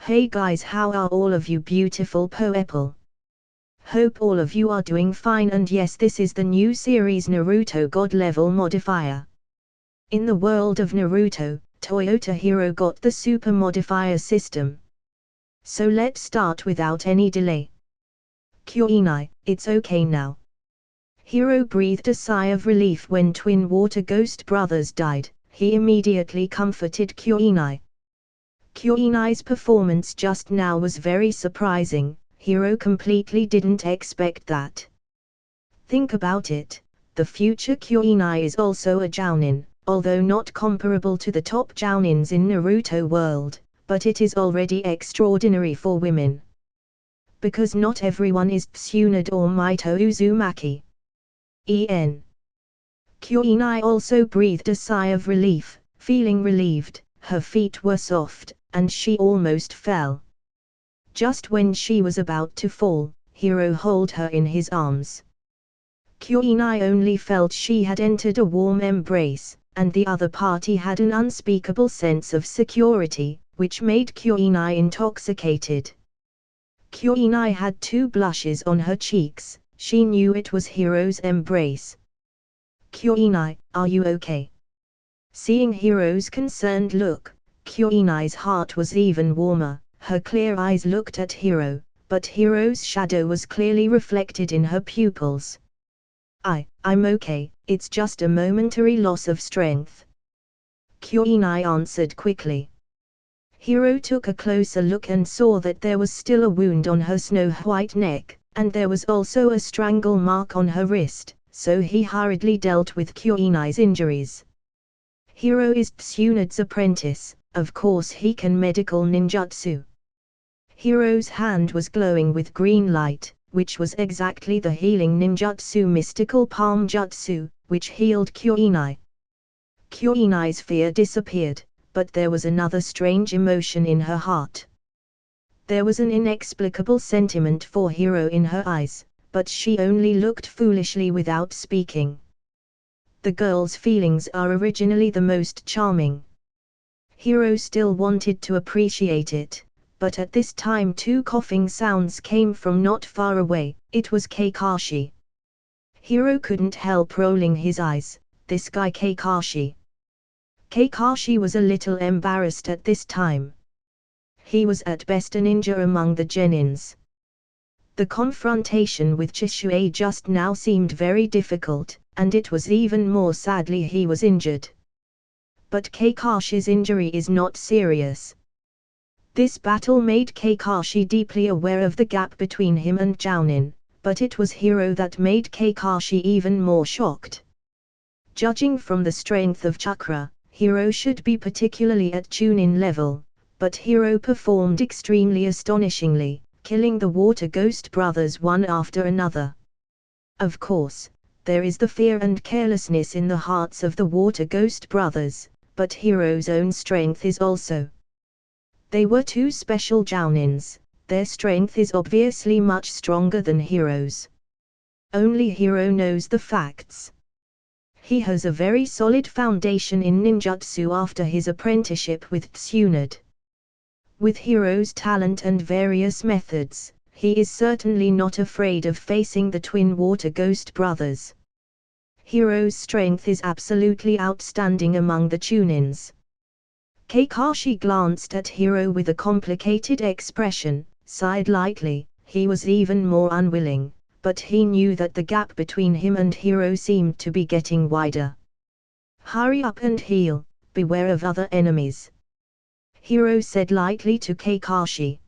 Hey guys, how are all of you beautiful people? Hope all of you are doing fine, and yes, this is the new series Naruto God Level Modifier. In the world of Naruto, Toyota Hiro got the Super Modifier System. So let's start without any delay. Kyoinai, it's okay now. Hiro breathed a sigh of relief when twin water ghost brothers died. He immediately comforted Kyoinai. Kyoinai's performance just now was very surprising. Hiro completely didn't expect that. Think about it, the future Kyoinai is also a jounin, although not comparable to the top jounins in Naruto world, but it is already extraordinary for women. Because not everyone is Tsunade or Mito Uzumaki. Kyoinai also breathed a sigh of relief, feeling relieved. Her feet were soft, and she almost fell. Just when she was about to fall, Hiro held her in his arms. Kyoinai only felt she had entered a warm embrace, and the other party had an unspeakable sense of security, which made Kyoinai intoxicated. Kyoinai had two blushes on her cheeks. She knew it was Hiro's embrace. Kyoinai, are you okay? Seeing Hiro's concerned look, Kyoinai's heart was even warmer. Her clear eyes looked at Hiro, but Hiro's shadow was clearly reflected in her pupils. I'm okay, it's just a momentary loss of strength. Kyoinai answered quickly. Hiro took a closer look and saw that there was still a wound on her snow-white neck, and there was also a strangle mark on her wrist, so he hurriedly dealt with Kyoinai's injuries. Hiro is Tsunade's apprentice, of course he can medical ninjutsu. Hiro's hand was glowing with green light, which was exactly the healing ninjutsu mystical palm jutsu, which healed Kyoinai. Kyoinai's fear disappeared, but there was another strange emotion in her heart. There was an inexplicable sentiment for Hiro in her eyes, but she only looked foolishly without speaking. The girl's feelings are originally the most charming. Hiro still wanted to appreciate it, but at this time two coughing sounds came from not far away. It was Kakashi. Hiro couldn't help rolling his eyes. This guy Kakashi. Kakashi was a little embarrassed at this time. He was at best a ninja among the genins. The confrontation with Chisue just now seemed very difficult, and it was even more sadly he was injured. But Kakashi's injury is not serious. This battle made Kakashi deeply aware of the gap between him and Jounin, but it was Hiro that made Kakashi even more shocked. Judging from the strength of chakra, Hiro should be particularly at Chunin level, but Hiro performed extremely astonishingly, killing the Water Ghost brothers one after another. Of course, there is the fear and carelessness in the hearts of the Water Ghost brothers, but Hiro's own strength is also. They were two special jounins, their strength is obviously much stronger than Hiro's. Only Hiro knows the facts. He has a very solid foundation in ninjutsu after his apprenticeship with Tsunade. With Hiro's talent and various methods, he is certainly not afraid of facing the twin Water Ghost brothers. Hiro's strength is absolutely outstanding among the Chunins. Kakashi glanced at Hiro with a complicated expression, sighed lightly. He was even more unwilling, but he knew that the gap between him and Hiro seemed to be getting wider. Hurry up and heal, beware of other enemies. Hiro said lightly to Kakashi.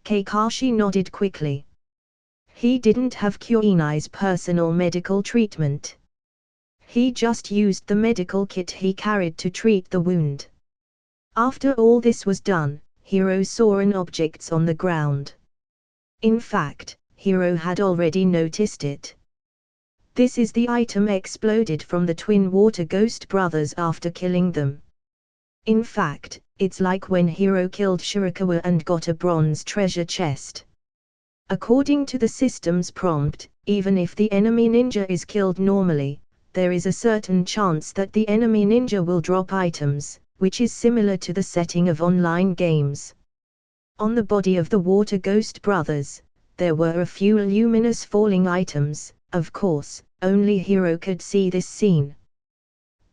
Kakashi nodded quickly. He didn't have Kyoinai's personal medical treatment. He just used the medical kit he carried to treat the wound. After all this was done, Hiro saw an object on the ground. In fact, Hiro had already noticed it. This is the item exploded from the twin Water Ghost brothers after killing them. In fact, it's like when Hiro killed Shirakawa and got a bronze treasure chest. According to the system's prompt, even if the enemy ninja is killed normally, there is a certain chance that the enemy ninja will drop items, which is similar to the setting of online games. On the body of the Water Ghost brothers, there were a few luminous falling items. Of course, only Hiro could see this scene.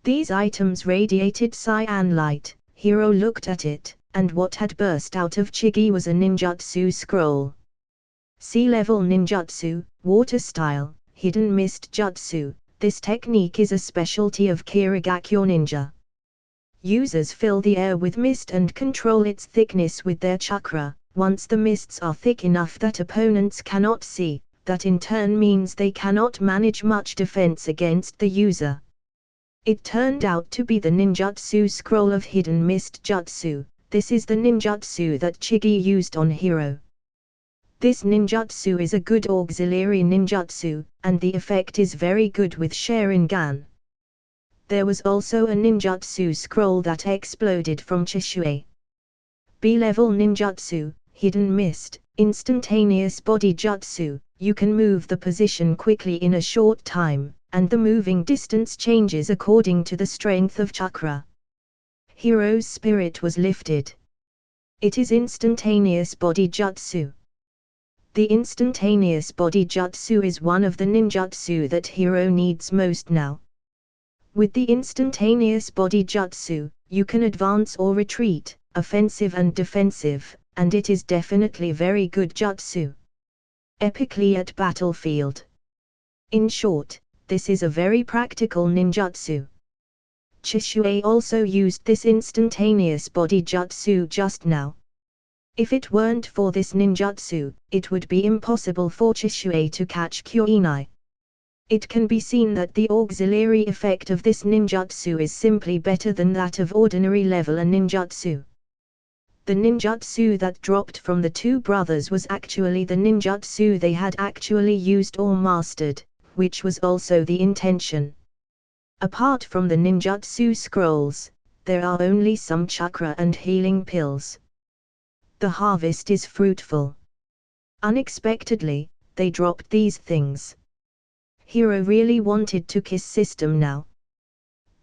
These items radiated cyan light. Hiro looked at it, and what had burst out of Chigi was a ninjutsu scroll. Sea-level ninjutsu, water style, hidden mist jutsu. This technique is a specialty of Kirigakyo ninja. Users fill the air with mist and control its thickness with their chakra. Once the mists are thick enough that opponents cannot see, that in turn means they cannot manage much defense against the user. It turned out to be the ninjutsu scroll of hidden mist jutsu. This is the ninjutsu that Chigi used on Hiro. This ninjutsu is a good auxiliary ninjutsu, and the effect is very good with Sharingan. There was also a ninjutsu scroll that exploded from Chishui. B-level ninjutsu, hidden mist, instantaneous body jutsu. You can move the position quickly in a short time, and the moving distance changes according to the strength of chakra. Hiro's spirit was lifted. It is instantaneous body jutsu. The instantaneous body jutsu is one of the ninjutsu that Hiro needs most now. With the instantaneous body jutsu, you can advance or retreat, offensive and defensive, and it is definitely very good jutsu. Epically at battlefield. In short, this is a very practical ninjutsu. Chishui also used this instantaneous body jutsu just now. If it weren't for this ninjutsu, it would be impossible for Chishui to catch Kyoinai. It can be seen that the auxiliary effect of this ninjutsu is simply better than that of ordinary level ninjutsu. The ninjutsu that dropped from the two brothers was actually the ninjutsu they had actually used or mastered, which was also the intention. Apart from the ninjutsu scrolls, there are only some chakra and healing pills. The harvest is fruitful. Unexpectedly, they dropped these things. Hiro really wanted to kiss system now.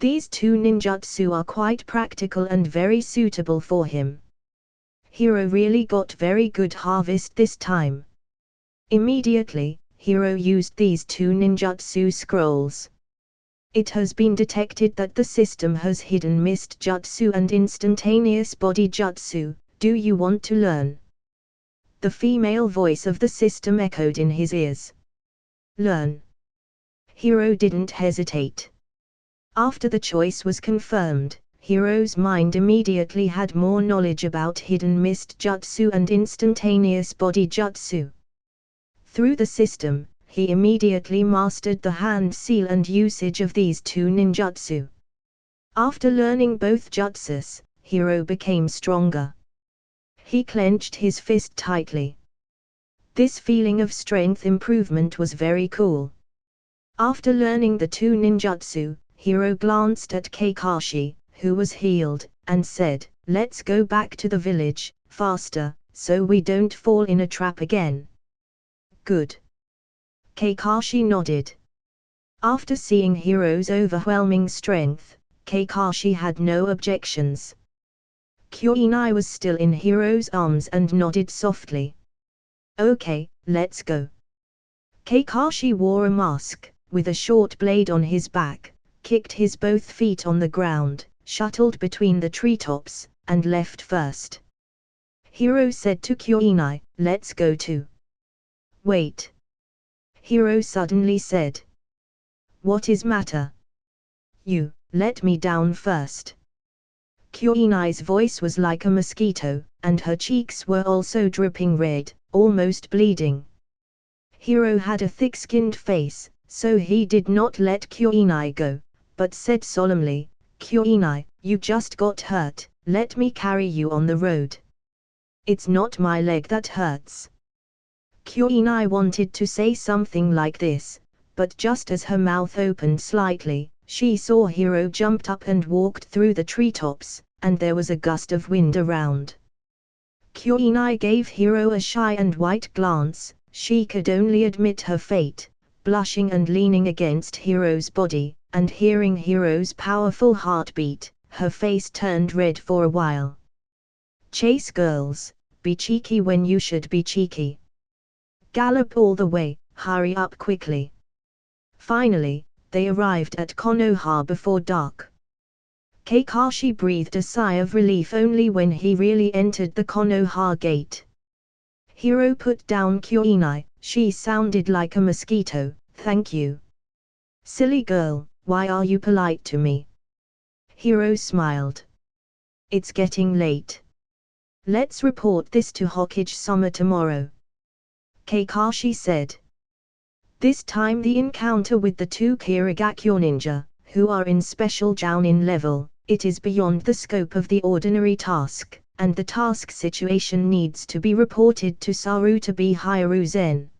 These two ninjutsu are quite practical and very suitable for him. Hiro really got very good harvest this time. Immediately, Hiro used these two ninjutsu scrolls. It has been detected that the system has hidden mist jutsu and instantaneous body jutsu. Do you want to learn? The female voice of the system echoed in his ears. Learn. Hiro didn't hesitate. After the choice was confirmed, Hiro's mind immediately had more knowledge about hidden mist jutsu and instantaneous body jutsu. Through the system, he immediately mastered the hand seal and usage of these two ninjutsu. After learning both jutsus, Hiro became stronger. He clenched his fist tightly. This feeling of strength improvement was very cool. After learning the two ninjutsu, Hiro glanced at Kakashi, who was healed, and said, "Let's go back to the village, faster, so we don't fall in a trap again." Good. Kakashi nodded. After seeing Hiro's overwhelming strength, Kakashi had no objections. Kyoinai was still in Hiro's arms and nodded softly. "Okay, let's go." Kakashi wore a mask, with a short blade on his back, kicked his both feet on the ground, shuttled between the treetops, and left first. Hiro said to Kyoinai, "Let's go too." "Wait." Hiro suddenly said. "What is matter?" "You, let me down first." Kyoinai's voice was like a mosquito, and her cheeks were also dripping red, almost bleeding. Hiro had a thick-skinned face, so he did not let Kyoinai go, but said solemnly, "Kyoinai, you just got hurt, let me carry you on the road." "It's not my leg that hurts." Kyoinai wanted to say something like this, but just as her mouth opened slightly, she saw Hiro jumped up and walked through the treetops, and there was a gust of wind around. Kyoinai gave Hiro a shy and white glance. She could only admit her fate, blushing and leaning against Hiro's body, and hearing Hiro's powerful heartbeat, her face turned red for a while. "Chase girls, be cheeky when you should be cheeky. Gallop all the way, hurry up quickly. Finally, they arrived at Konoha before dark. Kakashi breathed a sigh of relief only when he really entered the Konoha gate. Hiro put down Kyoinai. She sounded like a mosquito. Thank you. Silly girl, why are you polite to me? Hiro smiled. It's getting late. Let's report this to Hokage-sama tomorrow. Kakashi said. This time the encounter with the two Kirigakyo ninja, who are in special Jounin level, it is beyond the scope of the ordinary task, and the task situation needs to be reported to Sarutobi Hiruzen.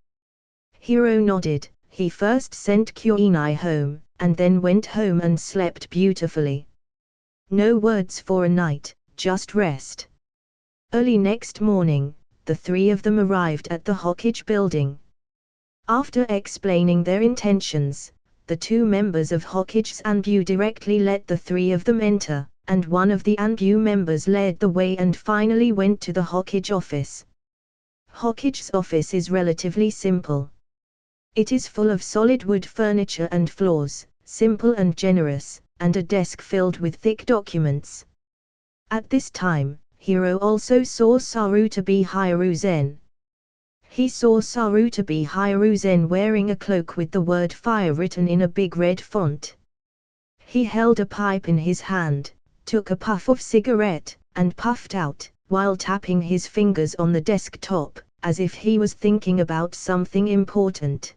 Hiro nodded. He first sent Kyoinai home, and then went home and slept beautifully. No words for a night, just rest. Early next morning, the three of them arrived at the Hokage building. After explaining their intentions, the two members of Hokage's Anbu directly let the three of them enter, and one of the Anbu members led the way and finally went to the Hokage office. Hokage's office is relatively simple. It is full of solid wood furniture and floors, simple and generous, and a desk filled with thick documents. At this time, Hiro also saw Sarutobi Hiruzen. He saw Sarutobi Hiruzen wearing a cloak with the word fire written in a big red font. He held a pipe in his hand, took a puff of cigarette, and puffed out, while tapping his fingers on the desktop, as if he was thinking about something important.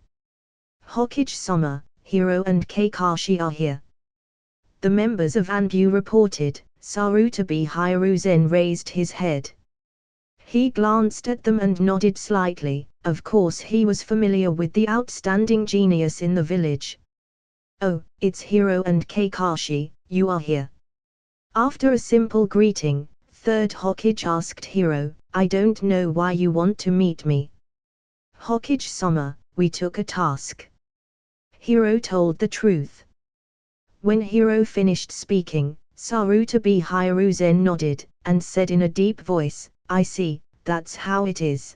Hokage-sama, Hiro and Kakashi are here. The members of Anbu reported. Sarutobi Hiruzen raised his head. He glanced at them and nodded slightly. Of course he was familiar with the outstanding genius in the village. Oh, it's Hiro and Kakashi, you are here. After a simple greeting, Third Hokage asked Hiro, I don't know why you want to meet me. Hokage-sama, we took a task. Hiro told the truth. When Hiro finished speaking, Sarutobi Hiruzen nodded, and said in a deep voice, I see, that's how it is.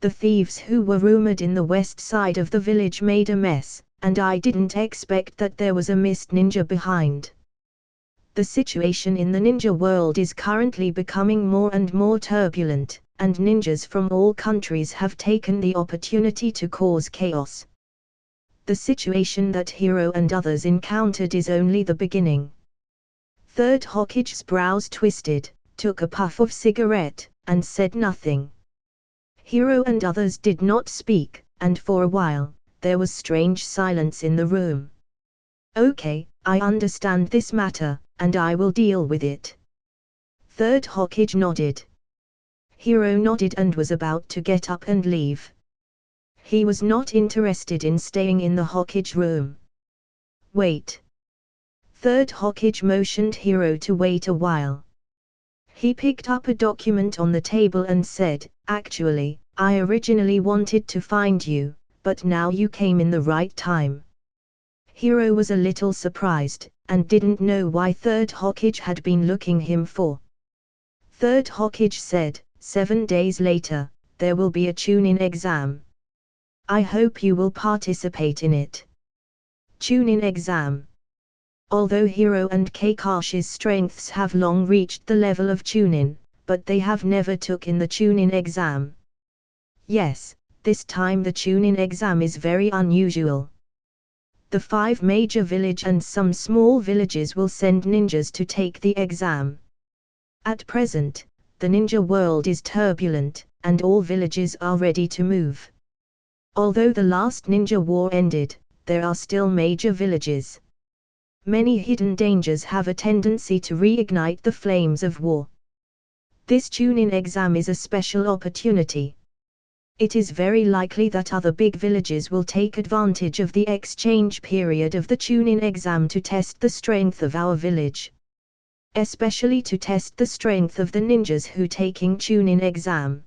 The thieves who were rumored in the west side of the village made a mess, and I didn't expect that there was a mist ninja behind. The situation in the ninja world is currently becoming more and more turbulent, and ninjas from all countries have taken the opportunity to cause chaos. The situation that Hiro and others encountered is only the beginning. Third Hokage's brows twisted, took a puff of cigarette, and said nothing. Hiro and others did not speak, and for a while, there was strange silence in the room. Okay, I understand this matter, and I will deal with it. Third Hokage nodded. Hiro nodded and was about to get up and leave. He was not interested in staying in the Hokage room. Wait. Third Hokage motioned Hiro to wait a while. He picked up a document on the table and said, Actually, I originally wanted to find you, but now you came in the right time. Hiro was a little surprised, and didn't know why Third Hokage had been looking him for. Third Hokage said, 7 days later, there will be a Chunin exam. I hope you will participate in it. Chunin exam. Although Hiro and Kakashi's strengths have long reached the level of Chunin, but they have never took in the Chunin exam. Yes, this time the Chunin exam is very unusual. The 5 major village and some small villages will send ninjas to take the exam. At present, the ninja world is turbulent, and all villages are ready to move. Although the last ninja war ended, there are still major villages. Many hidden dangers have a tendency to reignite the flames of war. This Chunin exam is a special opportunity. It is very likely that other big villages will take advantage of the exchange period of the Chunin exam to test the strength of our village. Especially to test the strength of the ninjas who taking Chunin exam.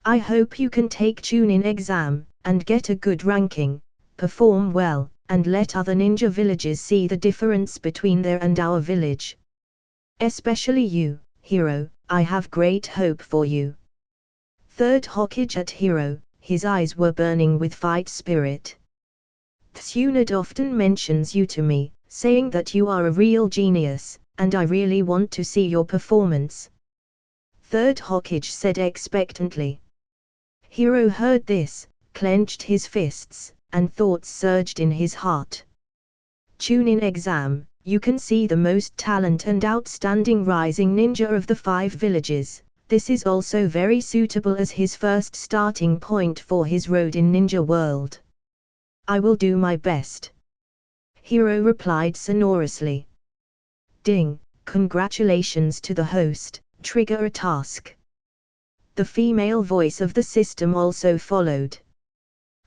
I hope you can take Chunin exam, and get a good ranking, perform well, and let other ninja villages see the difference between their and our village. Especially you, Hiro, I have great hope for you. Third Hokage at Hiro, his eyes were burning with fight spirit. Tsunade often mentions you to me, saying that you are a real genius, and I really want to see your performance. Third Hokage said expectantly. Hiro heard this, clenched his fists, and thoughts surged in his heart. Chunin exam, you can see the most talent and outstanding rising ninja of the 5 villages. This is also very suitable as his first starting point for his road in ninja world. I will do my best. Hiro replied sonorously. Ding, congratulations to the host, trigger a task. The female voice of the system also followed.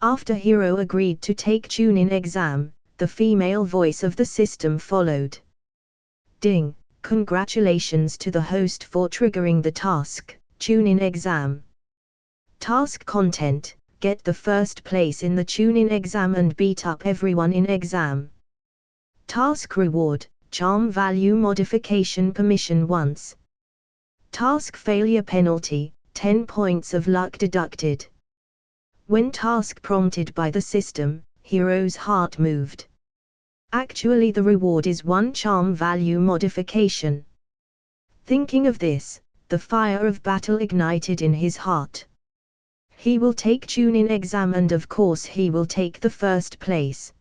After Hiro agreed to take Chunin exam, the female voice of the system followed. Ding, congratulations to the host for triggering the task, Chunin exam. Task content, get the first place in the Chunin exam and beat up everyone in exam. Task reward, charm value modification permission once. Task failure penalty, 10 points of luck deducted. When task prompted by the system, Hiro's heart moved. Actually the reward is 1 charm value modification. Thinking of this, the fire of battle ignited in his heart. He will take Chunin exam and of course he will take the first place.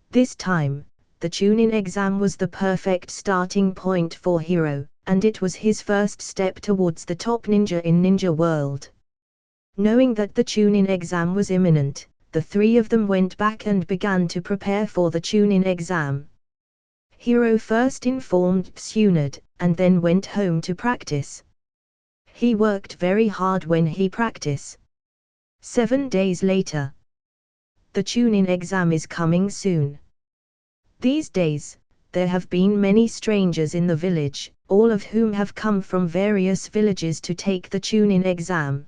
This time, the Chunin exam was the perfect starting point for Hiro, and it was his first step towards the top ninja in ninja world. Knowing that the Chunin exam was imminent, the 3 of them went back and began to prepare for the Chunin exam. Hiro first informed Tsunade, and then went home to practice. He worked very hard when he practiced. 7 days later. The Chunin exam is coming soon. These days, there have been many strangers in the village, all of whom have come from various villages to take the Chunin exam.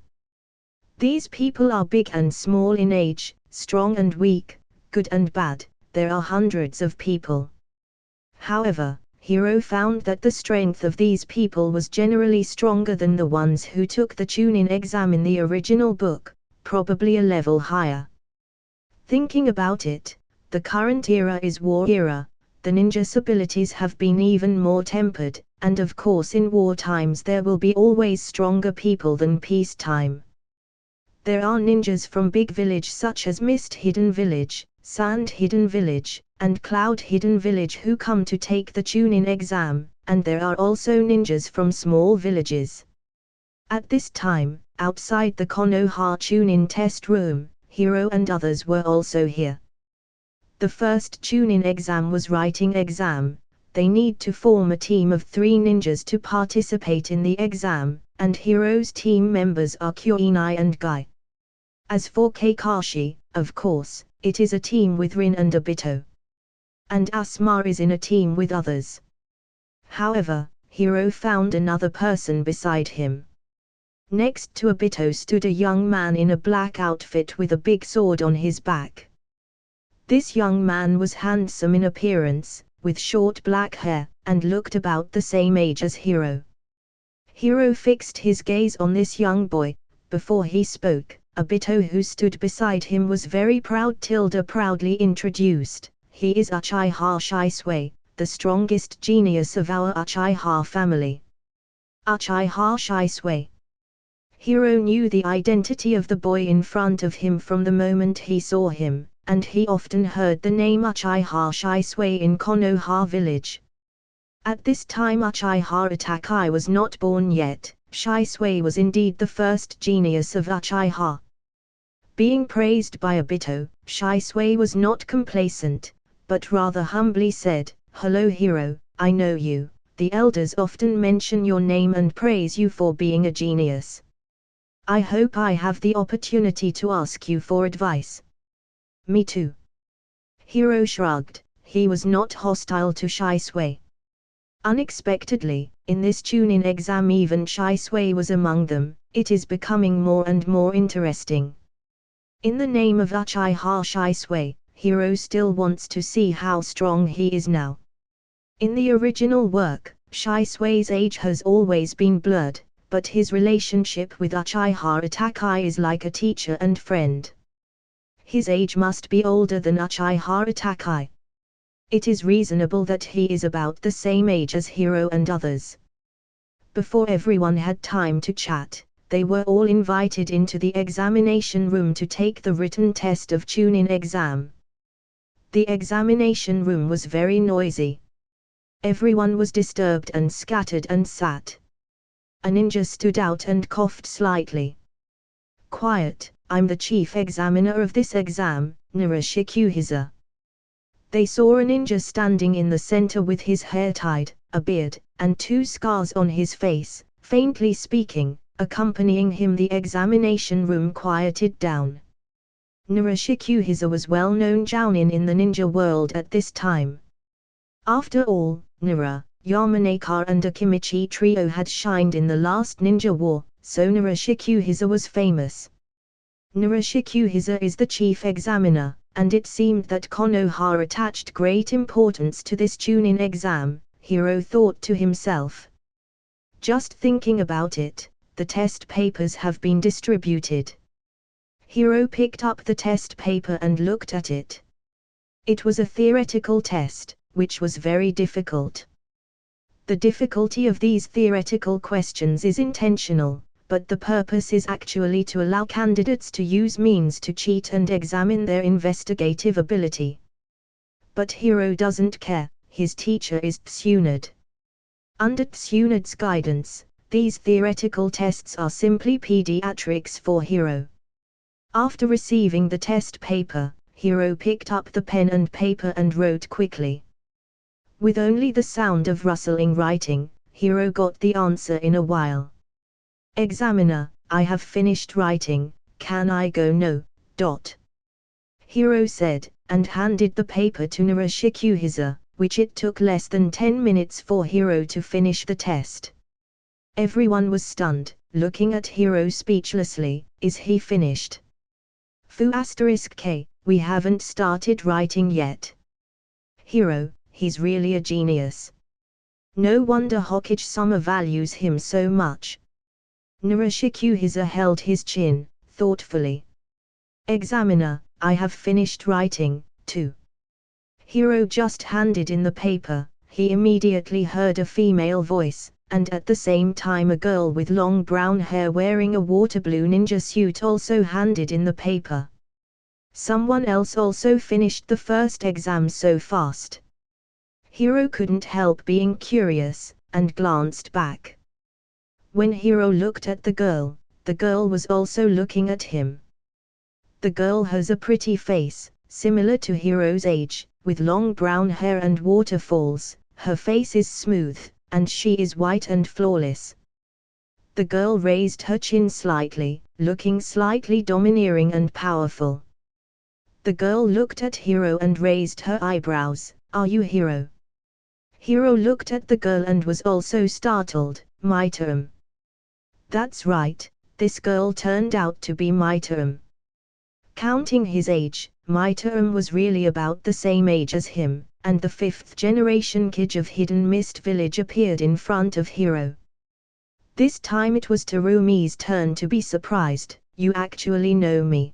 These people are big and small in age, strong and weak, good and bad, there are hundreds of people. However, Hiro found that the strength of these people was generally stronger than the ones who took the Chunin exam in the original book, probably a level higher. Thinking about it, the current era is war era, the ninja's abilities have been even more tempered, and of course in war times there will be always stronger people than peacetime. There are ninjas from big village such as Mist Hidden Village, Sand Hidden Village, and Cloud Hidden Village who come to take the Chunin exam, and there are also ninjas from small villages. At this time, outside the Konoha Chunin test room, Hiro and others were also here. The first Chunin exam was writing exam. They need to form a team of 3 ninjas to participate in the exam, and Hiro's team members are Kyoinai and Guy. As for Kakashi, of course, it is a team with Rin and Obito. And Asuma is in a team with others. However, Hiro found another person beside him. Next to Obito stood a young man in a black outfit with a big sword on his back. This young man was handsome in appearance, with short black hair, and looked about the same age as Hiro. Hiro fixed his gaze on this young boy. Before he spoke, Obito who stood beside him was very proudly introduced. He is Uchiha Shisui, the strongest genius of our Uchiha family. Uchiha Shisui. Hiro knew the identity of the boy in front of him from the moment he saw him, and he often heard the name Uchiha Shisui in Konoha village. At this time Uchiha Itakai was not born yet. Shisui was indeed the first genius of Uchiha. Being praised by Obito, Shisui was not complacent, but rather humbly said, "Hello Hiro, I know you, the elders often mention your name and praise you for being a genius. I hope I have the opportunity to ask you for advice." "Me too." Hiro shrugged, he was not hostile to Shisui. Unexpectedly, in this Chunin exam even Shisui was among them. It is becoming more and more interesting. In the name of Uchiha Shisui, Hiro still wants to see how strong he is now. In the original work, Shisui's age has always been blurred, but his relationship with Uchiha Itakai is like a teacher and friend. His age must be older than Uchiha Itakai. It is reasonable that he is about the same age as Hiro and others. Before everyone had time to chat, they were all invited into the examination room to take the written test of Chunin exam. The examination room was very noisy. Everyone was disturbed and scattered and sat. A ninja stood out and coughed slightly. "Quiet, I'm the chief examiner of this exam, Narashikuhiza." They saw a ninja standing in the center with his hair tied, a beard, and 2 scars on his face, faintly speaking. Accompanying him, the examination room quieted down. Narashikuhiza was well-known jounin in the ninja world at this time. After all, Nara, Yamanaka and Akimichi trio had shined in the last ninja war, so Narashikuhiza was famous. Narashikuhiza is the chief examiner, and it seemed that Konoha attached great importance to this Chunin exam, Hiro thought to himself. Just thinking about it, the test papers have been distributed. Hiro picked up the test paper and looked at it. It was a theoretical test, which was very difficult. The difficulty of these theoretical questions is intentional, but the purpose is actually to allow candidates to use means to cheat and examine their investigative ability. But Hiro doesn't care, his teacher is Tsunade. Under Tsunade's guidance, these theoretical tests are simply pediatrics for Hiro. After receiving the test paper, Hiro picked up the pen and paper and wrote quickly. With only the sound of rustling writing, Hiro got the answer in a while. "Examiner, I have finished writing, can I go no?" Hiro said, and handed the paper to Narashikuhiza, which it took less than 10 minutes for Hiro to finish the test. Everyone was looking at Hiro speechlessly. Is he finished? *K, we haven't started writing yet. Hiro, he's really a genius. No wonder Hokage-sama values him so much. Narashikuhiza held his chin, thoughtfully. Examiner, I have finished writing, too. Hiro just handed in the paper. He immediately heard a female voice, and at the same time a girl with long brown hair wearing a water blue ninja suit also handed in the paper. Someone else also finished the first exam so fast. Hiro couldn't help being curious, and glanced back. When Hiro looked at the girl was also looking at him. The girl has a pretty face, similar to Hiro's age, with long brown hair and waterfalls. Her face is smooth, and she is white and flawless. The girl raised her chin slightly, looking slightly domineering and powerful. The girl looked at Hiro and raised her eyebrows. Are you Hiro? Hiro looked at the girl and was also startled. My term. That's right, this girl turned out to be my term. Counting his age, my term was really about the same age as him, and the 5th generation kid of Hidden Mist Village appeared in front of Hiro. This time it was Terumi's turn to be surprised. You actually know me.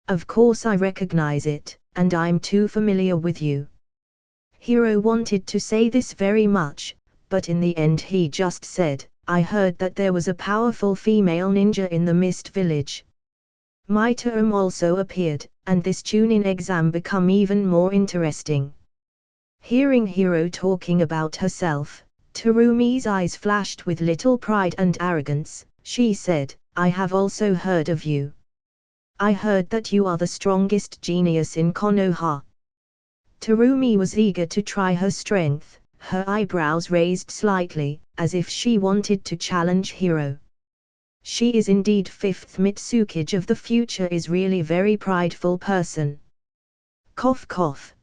Of course I recognize it, and I'm too familiar with you. Hiro wanted to say this very much, but in the end he just said, I heard that there was a powerful female ninja in the Mist Village. My term also appeared, and this Chunin exam become even more interesting. Hearing Hiro talking about herself, Terumi's eyes flashed with little pride and arrogance. She said, I have also heard of you. I heard that you are the strongest genius in Konoha. Terumi was eager to try her strength, her eyebrows raised slightly, as if she wanted to challenge Hiro. She is indeed 5th Mitsukage of the future, is really very prideful person. Cough cough.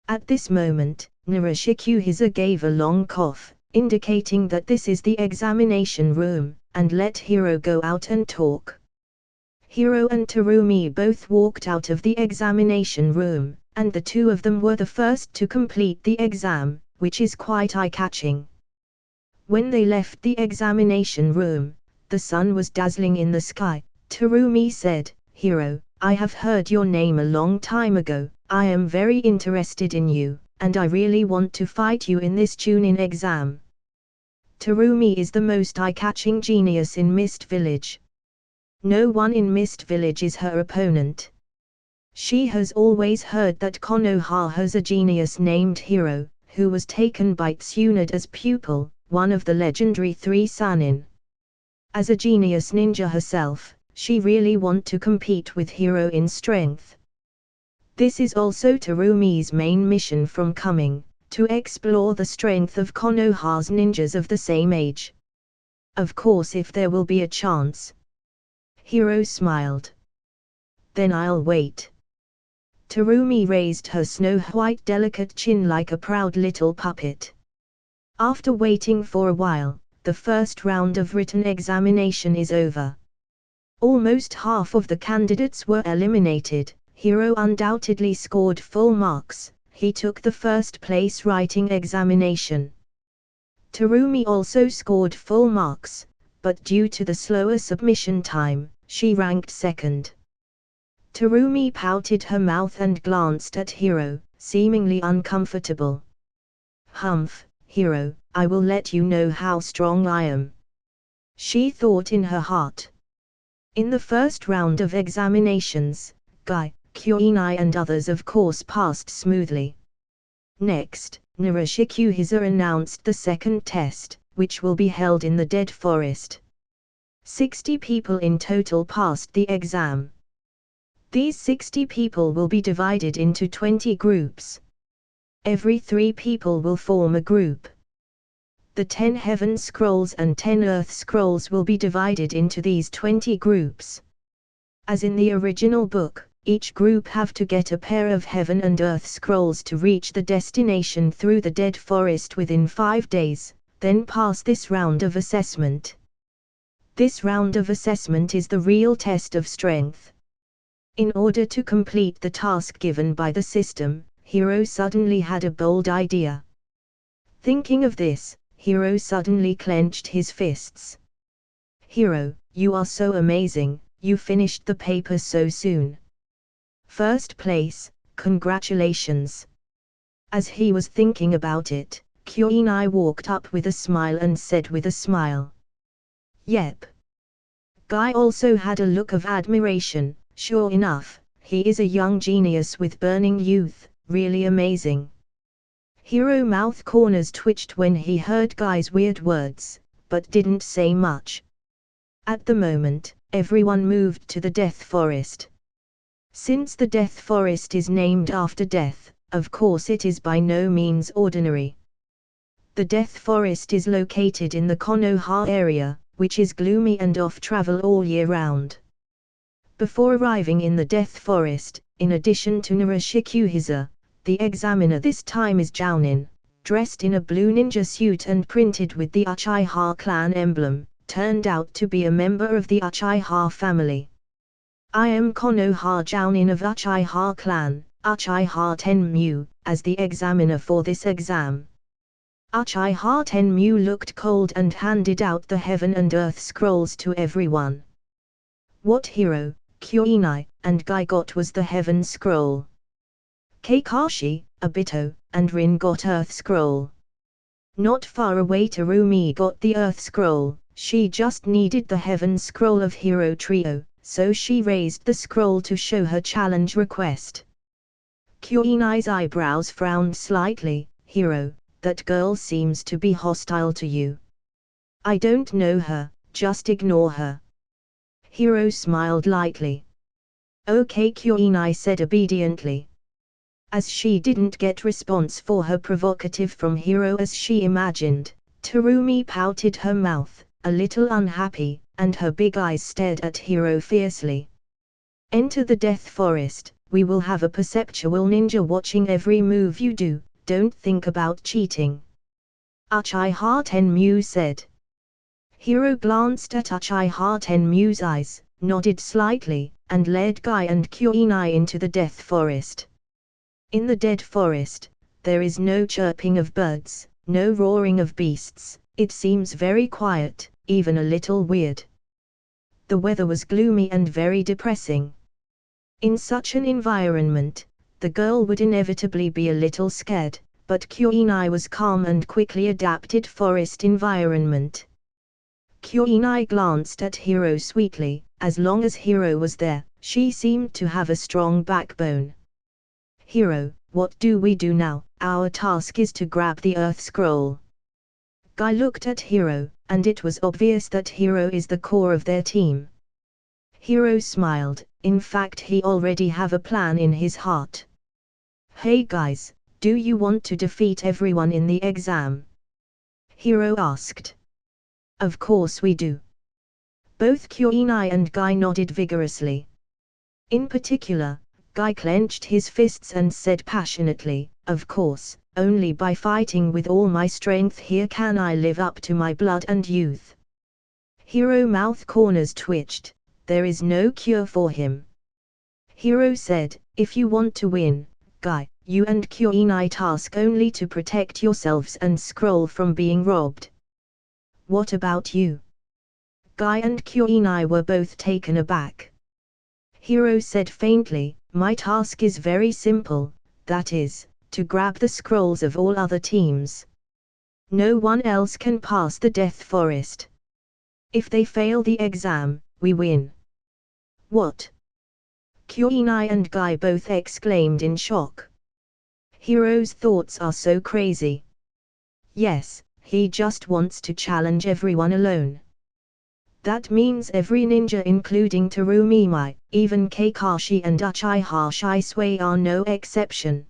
At this moment, Narashikuhiza gave a long cough, indicating that this is the examination room, and let Hiro go out and talk. Hiro and Terumi both walked out of the examination room, and the two of them were the first to complete the exam, which is quite eye-catching. When they left the examination room, the sun was dazzling in the sky. Terumi said, "Hiro, I have heard your name a long time ago. I am very interested in you, and I really want to fight you in this Chunin exam." Terumi is the most eye-catching genius in Mist Village. No one in Mist Village is her opponent. She has always heard that Konoha has a genius named Hiro, who was taken by Tsunade as pupil, one of the legendary 3 Sannin. As a genius ninja herself, she really wants to compete with Hiro in strength. This is also Terumi's main mission from coming, to explore the strength of Konoha's ninjas of the same age. Of course, if there will be a chance. Hiro smiled. Then I'll wait. Terumi raised her snow-white delicate chin like a proud little puppet. After waiting for a while, the first round of written examination is over. Almost half of the candidates were eliminated. Hiro undoubtedly scored full marks. He took the first place writing examination. Terumi also scored full marks, but due to the slower submission time, she ranked second. Terumi pouted her mouth and glanced at Hiro, seemingly uncomfortable. "Humph, Hiro, I will let you know how strong I am," she thought in her heart. In the first round of examinations, Guy, Kyoinai and others of course passed smoothly. Next, Narashikuhiza announced the second test, which will be held in the Dead Forest. 60 people in total passed the exam. These 60 people will be divided into 20 groups. Every 3 people will form a group. The 10 Heaven Scrolls and 10 Earth Scrolls will be divided into these 20 groups. As in the original book, each group have to get a pair of Heaven and Earth Scrolls to reach the destination through the Dead Forest within 5 days, then pass this round of assessment. This round of assessment is the real test of strength. In order to complete the task given by the system, Hiro suddenly had a bold idea. Thinking of this, Hiro suddenly clenched his fists. "Hiro, you are so amazing, you finished the paper so soon. First place, congratulations." As he was thinking about it, Kyoinai walked up with a smile and said with a smile, "Yep." Guy also had a look of admiration. Sure enough, he is a young genius with burning youth, really amazing. Hiro mouth corners twitched when he heard Guy's weird words, but didn't say much. At the moment, everyone moved to the Death Forest. Since the Death Forest is named after death, of course it is by no means ordinary. The Death Forest is located in the Konoha area, which is gloomy and off-travel all year round. Before arriving in the Death Forest, in addition to Narashikuhiza, the examiner this time is Jounin, dressed in a blue ninja suit and printed with the Uchiha clan emblem, turned out to be a member of the Uchiha family. "I am Konoha Jounin of Uchiha clan, Uchiha Tenmyu," as the examiner for this exam. Uchiha Tenmyu looked cold and handed out the Heaven and Earth Scrolls to everyone. What Hiro, Kyoinai, and Guy got was the Heaven Scroll. Kakashi, Obito, and Rin got Earth Scroll. Not far away Terumi got the Earth Scroll. She just needed the Heaven Scroll of Hiro Trio, so she raised the scroll to show her challenge request. Kyoinai's eyebrows frowned slightly. "Hiro, that girl seems to be hostile to you." "I don't know her, just ignore her." Hiro smiled lightly. "Okay," Kyoinai said obediently. As she didn't get response for her provocative from Hiro as she imagined, Terumi pouted her mouth, a little unhappy, and her big eyes stared at Hiro fiercely. "Enter the Death Forest, we will have a perceptual ninja watching every move you do, don't think about cheating," Uchiha Tenmyu said. Hiro glanced at Uchiha Tenmyu's eyes, nodded slightly, and led Guy and Kyoinai into the Death Forest. In the Dead Forest, there is no chirping of birds, no roaring of beasts, It seems very quiet, even a little weird. The weather was gloomy and very depressing. In such an environment, the girl would inevitably be a little scared, but Kuinai was calm and quickly adapted forest environment. Kuinai glanced at Hiro sweetly. As long as Hiro was there, she seemed to have a strong backbone. Hiro, what do we do now? Our task is to grab the Earth Scroll. Guy looked at Hiro, and it was obvious that Hiro is the core of their team. Hiro smiled. In fact, he already have a plan in his heart. Hey guys, do you want to defeat everyone in the exam? Hiro asked. Of course we do. Both Kuinai and Guy nodded vigorously. In particular, Guy clenched his fists and said passionately, of course, only by fighting with all my strength here can I live up to my blood and youth. Hiro mouth corners twitched. There is no cure for him. Hiro said, if you want to win, Guy, you and Kuinai task only to protect yourselves and scroll from being robbed. What about you? Guy and Kuinai were both taken aback. Hiro said faintly, my task is very simple, that is, to grab the scrolls of all other teams. No one else can pass the Death Forest. If they fail the exam, we win. What? Kuinai and Guy both exclaimed in shock. Hiro's thoughts are so crazy. Yes, he just wants to challenge everyone alone. That means every ninja including Terumimai, even Kakashi and Uchiha Shisui are no exception.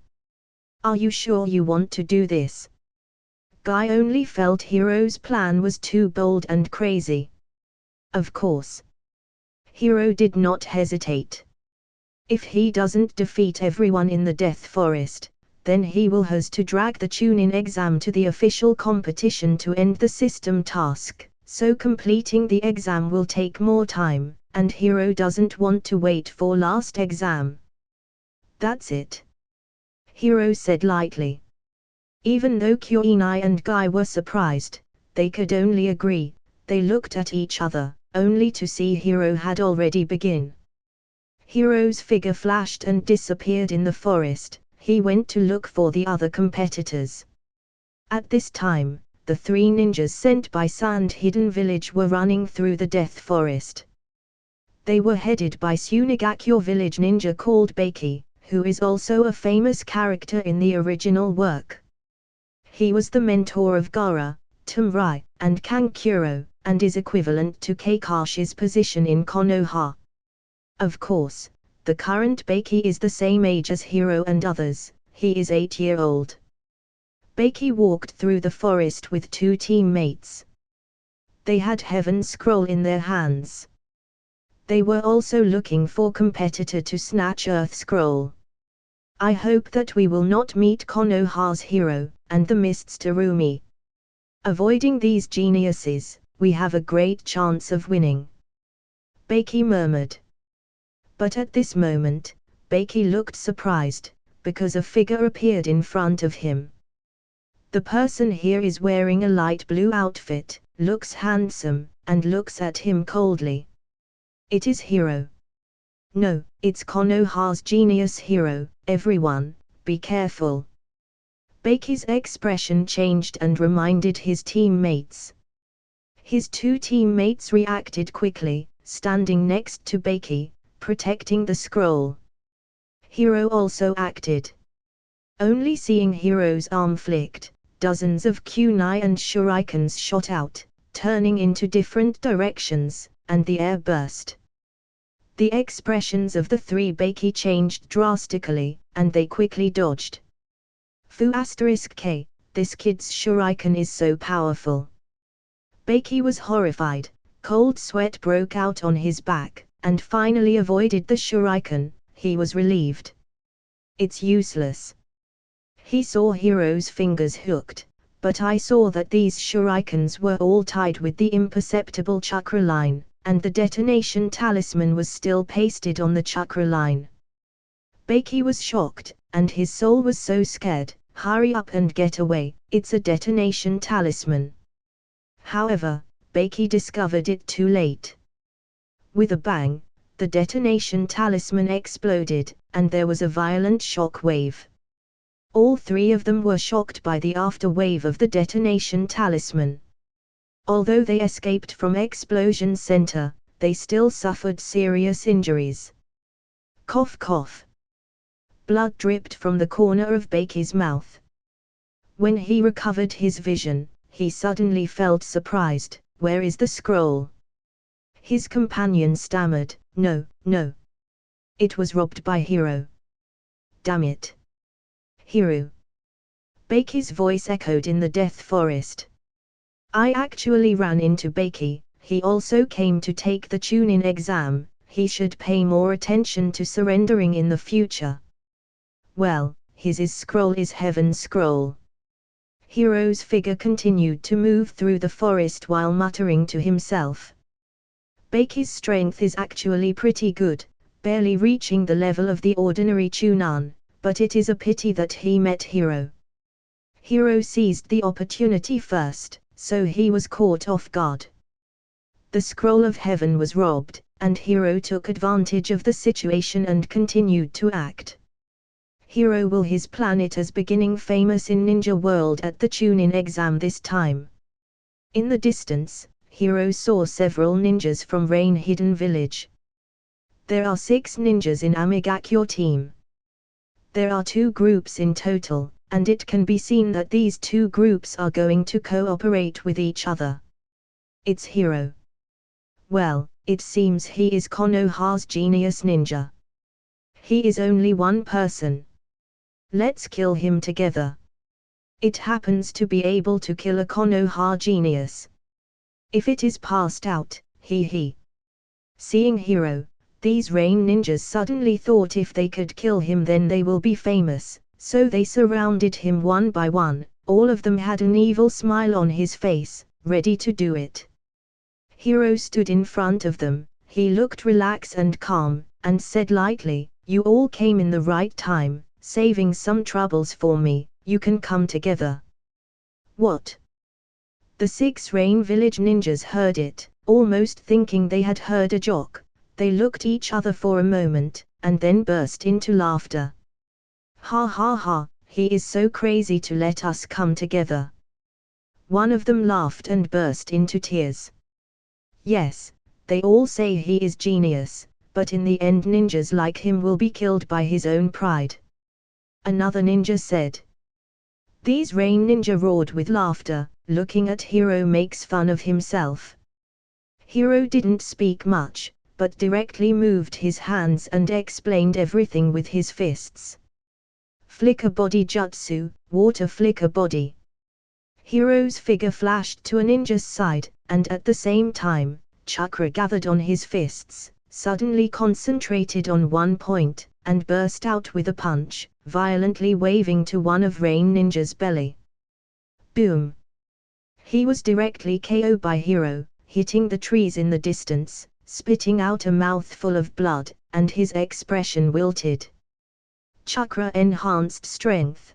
Are you sure you want to do this? Guy only felt Hiro's plan was too bold and crazy. Of course. Hiro did not hesitate. If he doesn't defeat everyone in the Death Forest, then he will have to drag the Chunin exam to the official competition to end the system task. So completing the exam will take more time, and Hiro doesn't want to wait for last exam. That's it. Hiro said lightly. Even though Kuinai and Guy were surprised, they could only agree. They looked at each other, only to see Hiro had already begun. Hiro's figure flashed and disappeared in the forest. He went to look for the other competitors. At this time, the three ninjas sent by Sand Hidden Village were running through the Death Forest. They were headed by Sunigakure village ninja called Baki, who is also a famous character in the original work. He was the mentor of Gaara, Tumrai, and Kankuro, and is equivalent to Kakashi's position in Konoha. Of course, the current Baki is the same age as Hiro and others. He is 8-year-old. Baki walked through the forest with two teammates. They had Heaven Scroll in their hands. They were also looking for competitor to snatch Earth Scroll. I hope that we will not meet Konoha's Hiro, and the Mist's Terumi. Avoiding these geniuses, we have a great chance of winning. Baki murmured. But at this moment, Baki looked surprised, because a figure appeared in front of him. The person here is wearing a light blue outfit, looks handsome, and looks at him coldly. It is Hiro. No, it's Konoha's genius Hiro. Everyone, be careful. Baki's expression changed and reminded his teammates. His two teammates reacted quickly, standing next to Baki, protecting the scroll. Hiro also acted. Only seeing Hiro's arm flicked, dozens of kunai and shurikens shot out, turning into different directions, and the air burst. The expressions of the three Baki changed drastically, and they quickly dodged. Fu*K, this kid's shuriken is so powerful. Baki was horrified, cold sweat broke out on his back, and finally avoided the shuriken. He was relieved. It's useless. He saw Hiro's fingers hooked, but I saw that these shurikens were all tied with the imperceptible chakra line, and the detonation talisman was still pasted on the chakra line. Baki was shocked, and his soul was so scared. Hurry up and get away, it's a detonation talisman. However, Kekkei discovered it too late. With a bang, the detonation talisman exploded, and there was a violent shock wave. All three of them were shocked by the afterwave of the detonation talisman. Although they escaped from explosion center, they still suffered serious injuries. Cough cough. Blood dripped from the corner of Kekkei's mouth. When he recovered his vision, he suddenly felt surprised. Where is the scroll? His companion stammered, No, no. It was robbed by Hiro. Damn it. Hiro. Kekkei's voice echoed in the Death Forest. I actually ran into Kekkei. He also came to take the Chunin exam. He should pay more attention to surrendering in the future. Well, his scroll is Heaven's scroll. Hiro's figure continued to move through the forest while muttering to himself. Kekkei's strength is actually pretty good, barely reaching the level of the ordinary Chunin, but it is a pity that he met Hiro. Hiro seized the opportunity first, so he was caught off guard. The scroll of heaven was robbed, and Hiro took advantage of the situation and continued to act. Hiro will his planet as beginning famous in ninja world at the Chunin exam this time. In the distance, Hiro saw several ninjas from Rain Hidden Village. There are 6 ninjas in Amigakure team. There are 2 groups in total, and it can be seen that these 2 groups are going to cooperate with each other. It's Hiro. Well, it seems he is Konoha's genius ninja. He is only one person. Let's kill him together. It happens to be able to kill a Konoha genius. If it is passed out, he. Seeing Hiro, these rain ninjas suddenly thought if they could kill him then they will be famous, so they surrounded him one by one. All of them had an evil smile on his face, ready to do it. Hiro stood in front of them. He looked relaxed and calm, and said lightly, You all came in the right time, saving some troubles for me. You can come together. What? The 6 Rain Village ninjas heard it, almost thinking they had heard a joke. They looked each other for a moment, and then burst into laughter. Ha ha ha, he is so crazy to let us come together. One of them laughed and burst into tears. Yes, they all say he is genius, but in the end ninjas like him will be killed by his own pride. Another ninja said. These rain ninja roared with laughter, looking at Hiro makes fun of himself. Hiro didn't speak much, but directly moved his hands and explained everything with his fists. Flicker body jutsu, water flicker body. Hiro's figure flashed to a ninja's side, and at the same time, chakra gathered on his fists, suddenly concentrated on one point, and burst out with a punch, violently waving to one of Rain Ninja's belly. Boom! He was directly KO'd by Hiro, hitting the trees in the distance, spitting out a mouthful of blood, and his expression wilted. Chakra enhanced strength.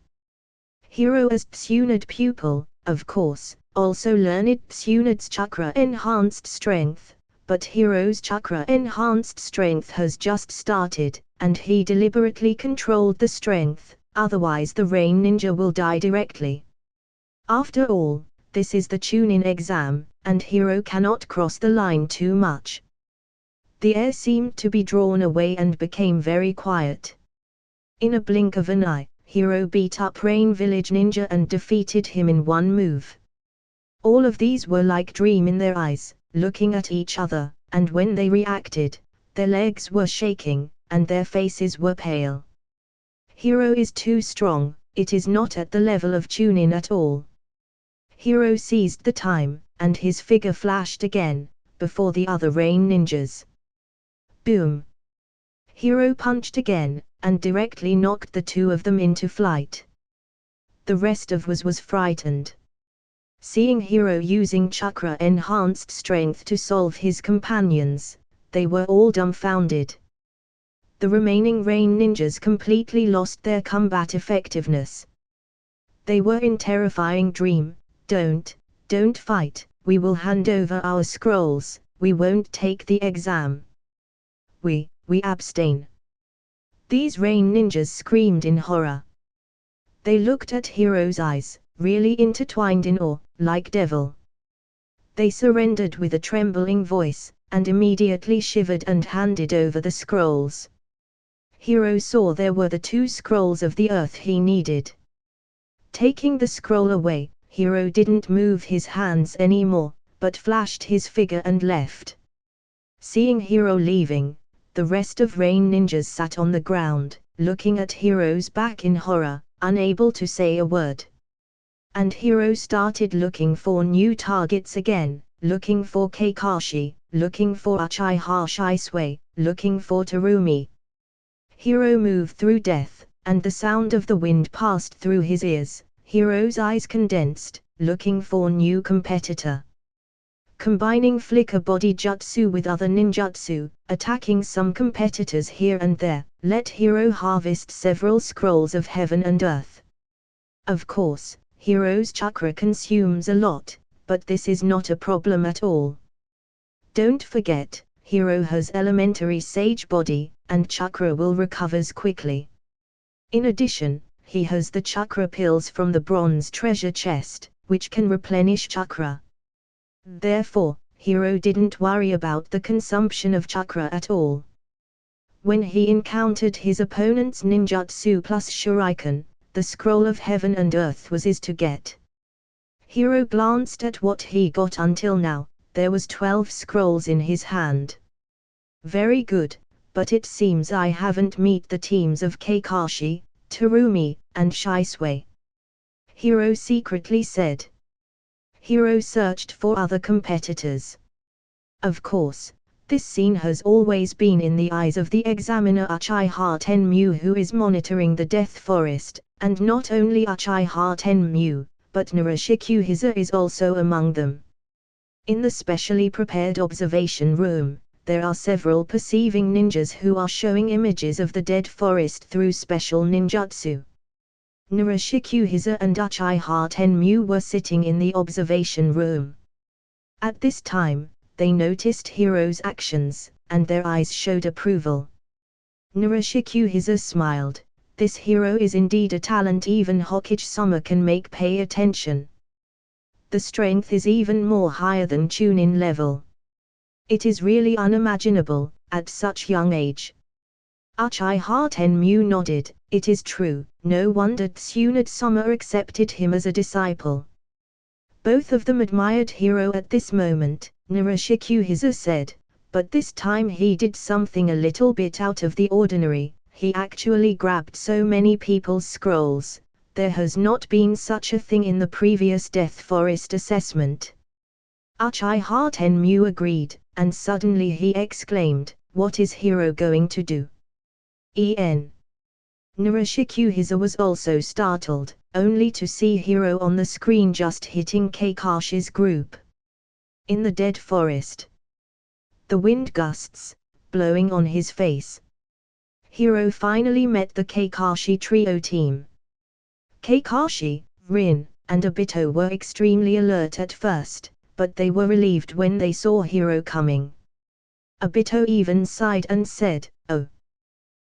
Hiro as Tsunade pupil, of course, also learned Tsunade's chakra enhanced strength, but Hiro's chakra enhanced strength has just started, and he deliberately controlled the strength, otherwise the Rain Ninja will die directly. After all, this is the Chunin exam, and Hiro cannot cross the line too much. The air seemed to be drawn away and became very quiet. In a blink of an eye, Hiro beat up Rain Village Ninja and defeated him in one move. All of these were like dream in their eyes, looking at each other, and when they reacted, their legs were shaking, and their faces were pale. Hiro is too strong, it is not at the level of Chunin at all. Hiro seized the time, and his figure flashed again, before the other Rain Ninjas. Boom! Hiro punched again, and directly knocked the 2 of them into flight. The rest of us was frightened. Seeing Hiro using chakra-enhanced strength to solve his companions, they were all dumbfounded. The remaining Rain Ninjas completely lost their combat effectiveness. They were in terrifying dream. Don't fight, we will hand over our scrolls, we won't take the exam. We abstain. These rain ninjas screamed in horror. They looked at Hiro's eyes, really intertwined in awe, like devil. They surrendered with a trembling voice, and immediately shivered and handed over the scrolls. Hiro saw there were the 2 scrolls of the earth he needed. Taking the scroll away, Hiro didn't move his hands anymore, but flashed his figure and left. Seeing Hiro leaving, the rest of Rain Ninjas sat on the ground, looking at Hiro's back in horror, unable to say a word. And Hiro started looking for new targets again, looking for Kakashi, looking for Uchiha Shisui, looking for Terumi. Hiro moved through death, and the sound of the wind passed through his ears. Hiro's eyes condensed, looking for new competitor. Combining flicker body jutsu with other ninjutsu, attacking some competitors here and there, let Hiro harvest several scrolls of heaven and earth. Of course, Hiro's chakra consumes a lot, but this is not a problem at all. Don't forget, Hiro has elementary sage body, and chakra will recovers quickly. In addition, he has the chakra pills from the bronze treasure chest, which can replenish chakra. Therefore, Hiro didn't worry about the consumption of chakra at all. When he encountered his opponent's ninjutsu plus shuriken, the scroll of heaven and earth was his to get. Hiro glanced at what he got until now. There was 12 scrolls in his hand. Very good, but it seems I haven't met the teams of Kakashi, Terumi, and Shisui. Hiro secretly said. Hiro searched for other competitors. Of course, this scene has always been in the eyes of the examiner Uchiha Tenmyu, who is monitoring the Death Forest, and not only Uchiha Tenmyu, but Narashikuhiza is also among them. In the specially prepared observation room, there are several perceiving ninjas who are showing images of the dead forest through special ninjutsu. Narashikuhiza and Uchiha Tenmyu were sitting in the observation room. At this time, they noticed Hiro's actions, and their eyes showed approval. Narashikuhiza smiled. This hero is indeed a talent even Hokage-sama can make pay attention. The strength is even more higher than Chunin level. It is really unimaginable, at such young age. Uchiha Tenmyu nodded. It is true, no wonder Tsunade-sama accepted him as a disciple. Both of them admired Hiro at this moment. Narashikuhiza said, but this time he did something a little bit out of the ordinary. He actually grabbed so many people's scrolls. There has not been such a thing in the previous Death Forest assessment. Uchiha Tenmyu agreed, and suddenly he exclaimed, what is Hiro going to do? Narashikuhiza was also startled, only to see Hiro on the screen just hitting Kakashi's group. In the dead forest. The wind gusts, blowing on his face. Hiro finally met the Kakashi trio team. Kakashi, Rin, and Obito were extremely alert at first, but they were relieved when they saw Hiro coming. Obito even sighed and said, oh.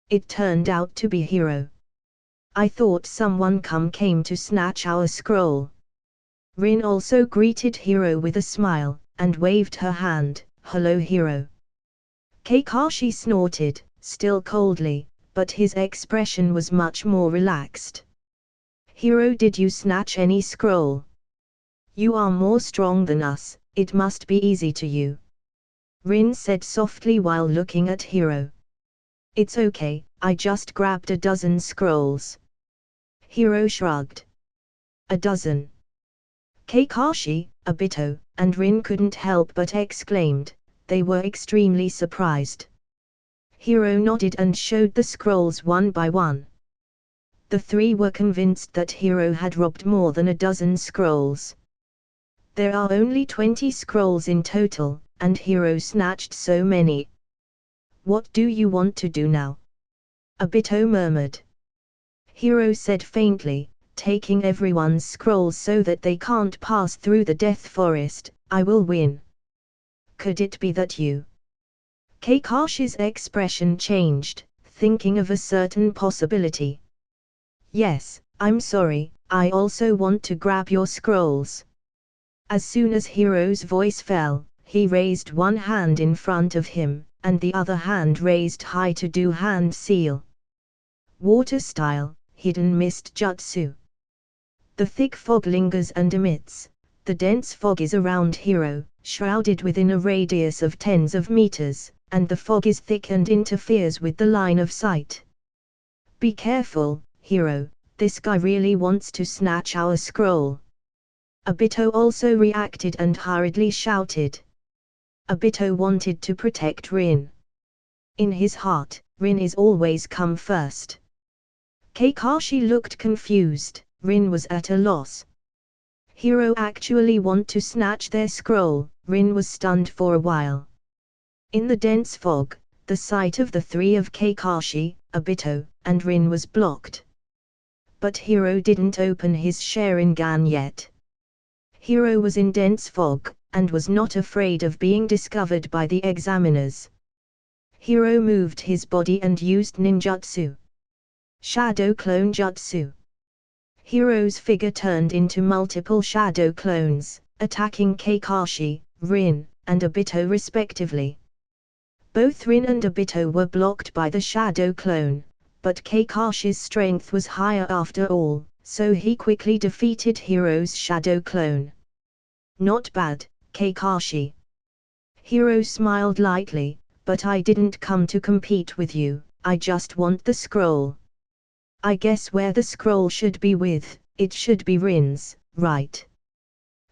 It turned out to be Hiro. I thought someone came to snatch our scroll. Rin also greeted Hiro with a smile, and waved her hand, hello Hiro. Kakashi snorted, still coldly, but his expression was much more relaxed. Hiro, did you snatch any scroll? You are more strong than us, it must be easy to you. Rin said softly while looking at Hiro. It's okay, I just grabbed a dozen scrolls. Hiro shrugged. A dozen. Kakashi, Obito, and Rin couldn't help but exclaimed. They were extremely surprised. Hiro nodded and showed the scrolls one by one. The three were convinced that Hiro had robbed more than a dozen scrolls. There are only 20 scrolls in total, and Hiro snatched so many. What do you want to do now? Obito murmured. Hiro said faintly, taking everyone's scrolls so that they can't pass through the Death Forest. I will win. Could it be that you? Kakashi's expression changed, thinking of a certain possibility. Yes, I'm sorry, I also want to grab your scrolls. As soon as Hiro's voice fell, he raised one hand in front of him, and the other hand raised high to do hand seal. Water style, hidden mist jutsu. The thick fog lingers and emits. The dense fog is around Hiro, shrouded within a radius of tens of meters, and the fog is thick and interferes with the line of sight. Be careful, Hiro, this guy really wants to snatch our scroll. Obito also reacted and hurriedly shouted. Obito wanted to protect Rin. In his heart, Rin is always come first. Kakashi looked confused, Rin was at a loss. Hiro actually want to snatch their scroll, Rin was stunned for a while. In the dense fog, the sight of the three of Kakashi, Obito, and Rin was blocked. But Hiro didn't open his Sharingan yet. Hiro was in dense fog, and was not afraid of being discovered by the examiners. Hiro moved his body and used ninjutsu. Shadow Clone Jutsu. Hiro's figure turned into multiple shadow clones, attacking Kakashi, Rin, and Obito respectively. Both Rin and Obito were blocked by the shadow clone, but Kakashi's strength was higher after all, so he quickly defeated Hiro's shadow clone. Not bad, Kakashi. Hiro smiled lightly, but I didn't come to compete with you, I just want the scroll. I guess where the scroll should be with, it should be Rin's, right?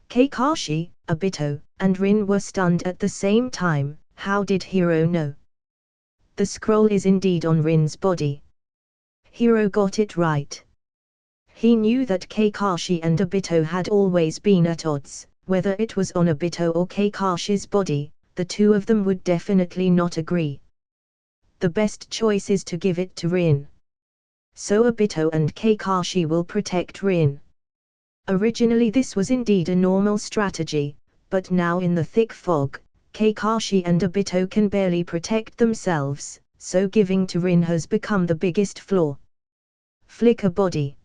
Kakashi, Obito, and Rin were stunned at the same time. How did Hiro know? The scroll is indeed on Rin's body. Hiro got it right. He knew that Kakashi and Obito had always been at odds, whether it was on Obito or Kakashi's body, the two of them would definitely not agree. The best choice is to give it to Rin. So Obito and Kakashi will protect Rin. Originally this was indeed a normal strategy, but now in the thick fog, Kakashi and Obito can barely protect themselves, so giving to Rin has become the biggest flaw. Flicker body.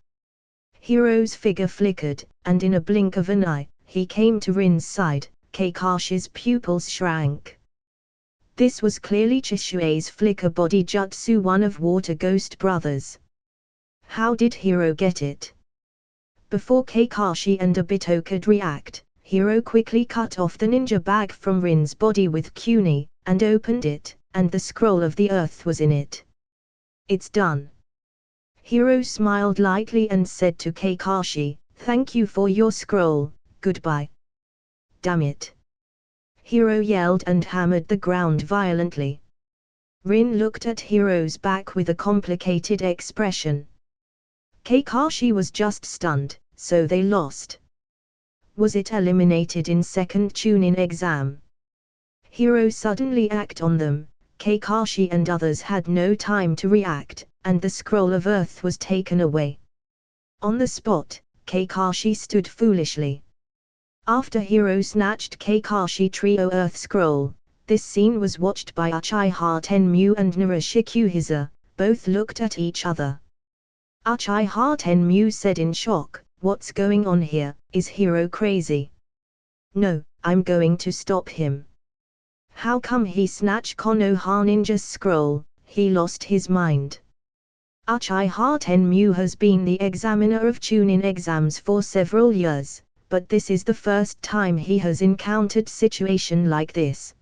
Hiro's figure flickered, and in a blink of an eye, he came to Rin's side. Kakashi's pupils shrank. This was clearly Chishue's flicker body jutsu, one of Water Ghost brothers. How did Hiro get it? Before Kakashi and Obito could react, Hiro quickly cut off the ninja bag from Rin's body with Kuni, and opened it, and the scroll of the earth was in it. It's done. Hiro smiled lightly and said to Kakashi, "Thank you for your scroll, goodbye." Damn it! Hiro yelled and hammered the ground violently. Rin looked at Hiro's back with a complicated expression. Kakashi was just stunned, so they lost. Was it eliminated in second Chunin exam? Hiro suddenly acted on them. Kakashi and others had no time to react, and the scroll of earth was taken away. On the spot, Kakashi stood foolishly. After Hiro snatched Kakashi Trio Earth Scroll, this scene was watched by Uchiha Tenmyu and Narashikuhiza. Both looked at each other. Uchiha Tenmyu said in shock, "What's going on here, is Hiro crazy? No, I'm going to stop him. How come he snatched Konoha Ninja's scroll, he lost his mind." Uchiha Tenmyu has been the examiner of Chunin exams for several years, but this is the first time he has encountered situation like this.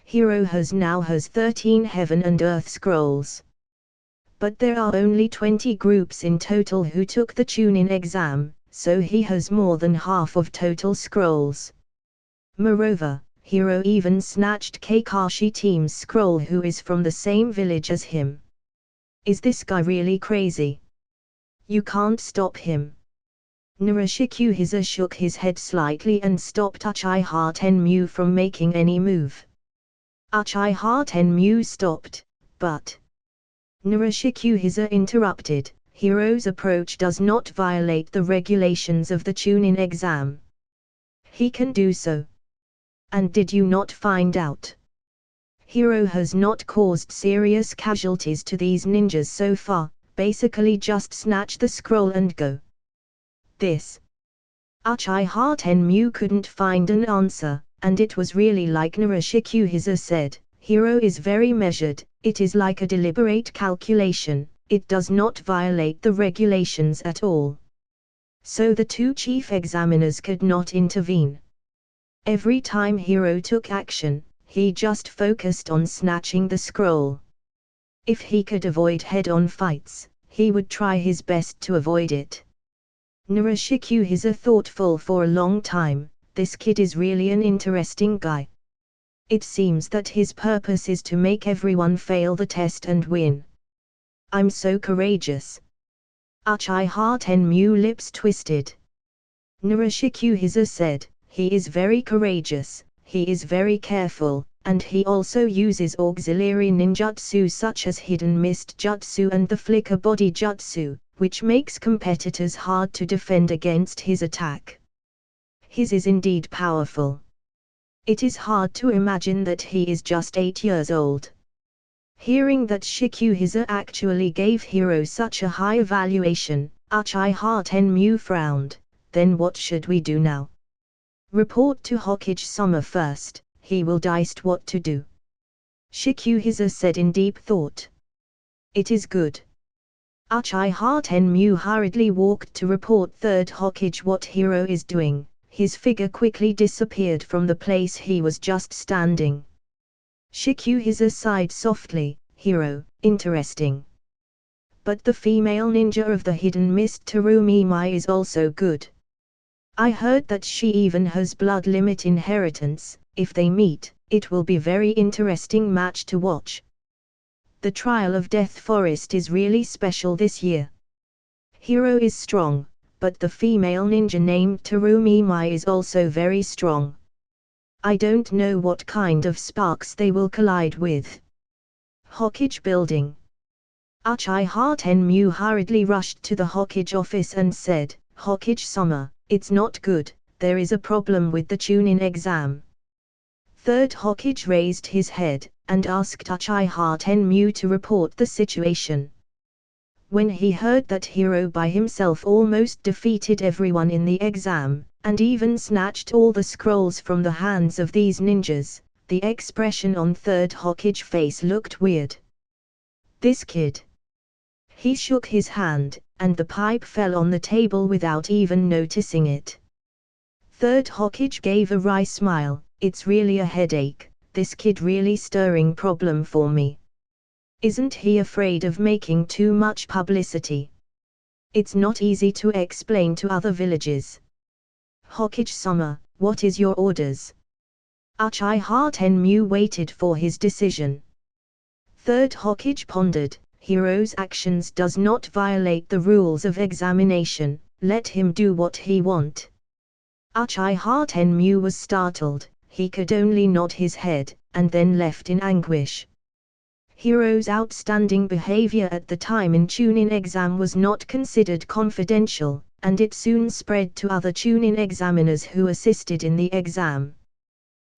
Hiro now has 13 Heaven and Earth scrolls. But there are only 20 groups in total who took the Chunin exam, so he has more than half of total scrolls. Moreover, Hiro even snatched Kakashi team's scroll, who is from the same village as him. Is this guy really crazy? You can't stop him. Narashikuhiza shook his head slightly and stopped Uchiha Tenmyu from making any move. Uchiha Tenmyu stopped, but Narashikuhiza interrupted. Hiro's approach does not violate the regulations of the Chunin exam. He can do so. And did you not find out? Hiro has not caused serious casualties to these ninjas so far, basically just snatch the scroll and go. This. Uchiha Tenmu couldn't find an answer, and it was really like Narashikuhiza said, Hiro is very measured, it is like a deliberate calculation, it does not violate the regulations at all. So the two chief examiners could not intervene. Every time Hiro took action, he just focused on snatching the scroll. If he could avoid head-on fights, he would try his best to avoid it. Narashikuhiza thoughtful for a long time, this kid is really an interesting guy. It seems that his purpose is to make everyone fail the test and win. I'm so courageous. Uchiha Tenmu lips twisted. Narashikuhiza said, he is very courageous, he is very careful, and he also uses auxiliary ninjutsu such as hidden mist jutsu and the flicker body jutsu, which makes competitors hard to defend against his attack. His is indeed powerful. It is hard to imagine that he is just 8 years old. Hearing that Shikuhiza actually gave Hiro such a high evaluation, Uchiha Tenmu frowned. Then what should we do now? Report to Hokage-sama first, he will decide what to do. Shikuhiza said in deep thought. It is good. Uchiha Tenmu hurriedly walked to report third Hokage what Hiro is doing. His figure quickly disappeared from the place he was just standing. Shikuhiza sighed softly, Hiro, interesting. But the female ninja of the hidden mist Terumi Mai is also good. I heard that she even has blood limit inheritance. If they meet, it will be very interesting match to watch. The Trial of Death Forest is really special this year. Hiro is strong, but the female ninja named Terumi Mai is also very strong. I don't know what kind of sparks they will collide with. Hokage building. Uchiha Tenmu hurriedly rushed to the Hokage office and said, Hokage-sama, it's not good, there is a problem with the Chunin exam. Third Hokage raised his head, and asked Uchiha Tenmu to report the situation. When he heard that Hiro by himself almost defeated everyone in the exam, and even snatched all the scrolls from the hands of these ninjas, the expression on third Hokage face looked weird. This kid. He shook his hand, and the pipe fell on the table without even noticing it. Third Hokage gave a wry smile, it's really a headache, this kid really stirring problem for me. Isn't he afraid of making too much publicity? It's not easy to explain to other villages. Hokage-sama, what is your orders? Uchiha Tenmu waited for his decision. Third Hokage pondered, Hiro's actions does not violate the rules of examination, let him do what he want. Uchiha Tenmu was startled, he could only nod his head, and then left in anguish. Hiro's outstanding behavior at the time in Chunin exam was not considered confidential, and it soon spread to other Chunin examiners who assisted in the exam.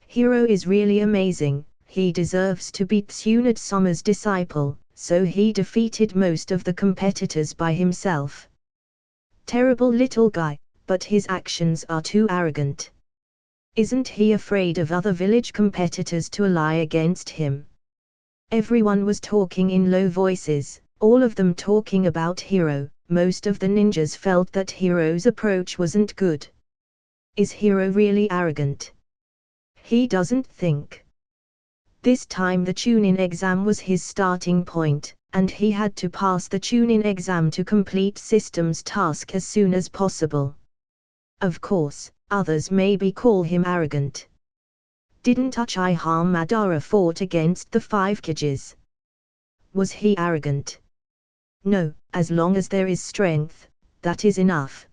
Hiro is really amazing, he deserves to be Tsunade-sama's disciple, so he defeated most of the competitors by himself. Terrible little guy, but his actions are too arrogant. Isn't he afraid of other village competitors to ally against him? Everyone was talking in low voices, all of them talking about Hiro. Most of the ninjas felt that Hiro's approach wasn't good. Is Hiro really arrogant? He doesn't think. This time the Chunin exam was his starting point, and he had to pass the Chunin exam to complete systems task as soon as possible. Of course, others maybe call him arrogant. Didn't Uchiha Madara fought against the 5 Kages? Was he arrogant? No, as long as there is strength, that is enough.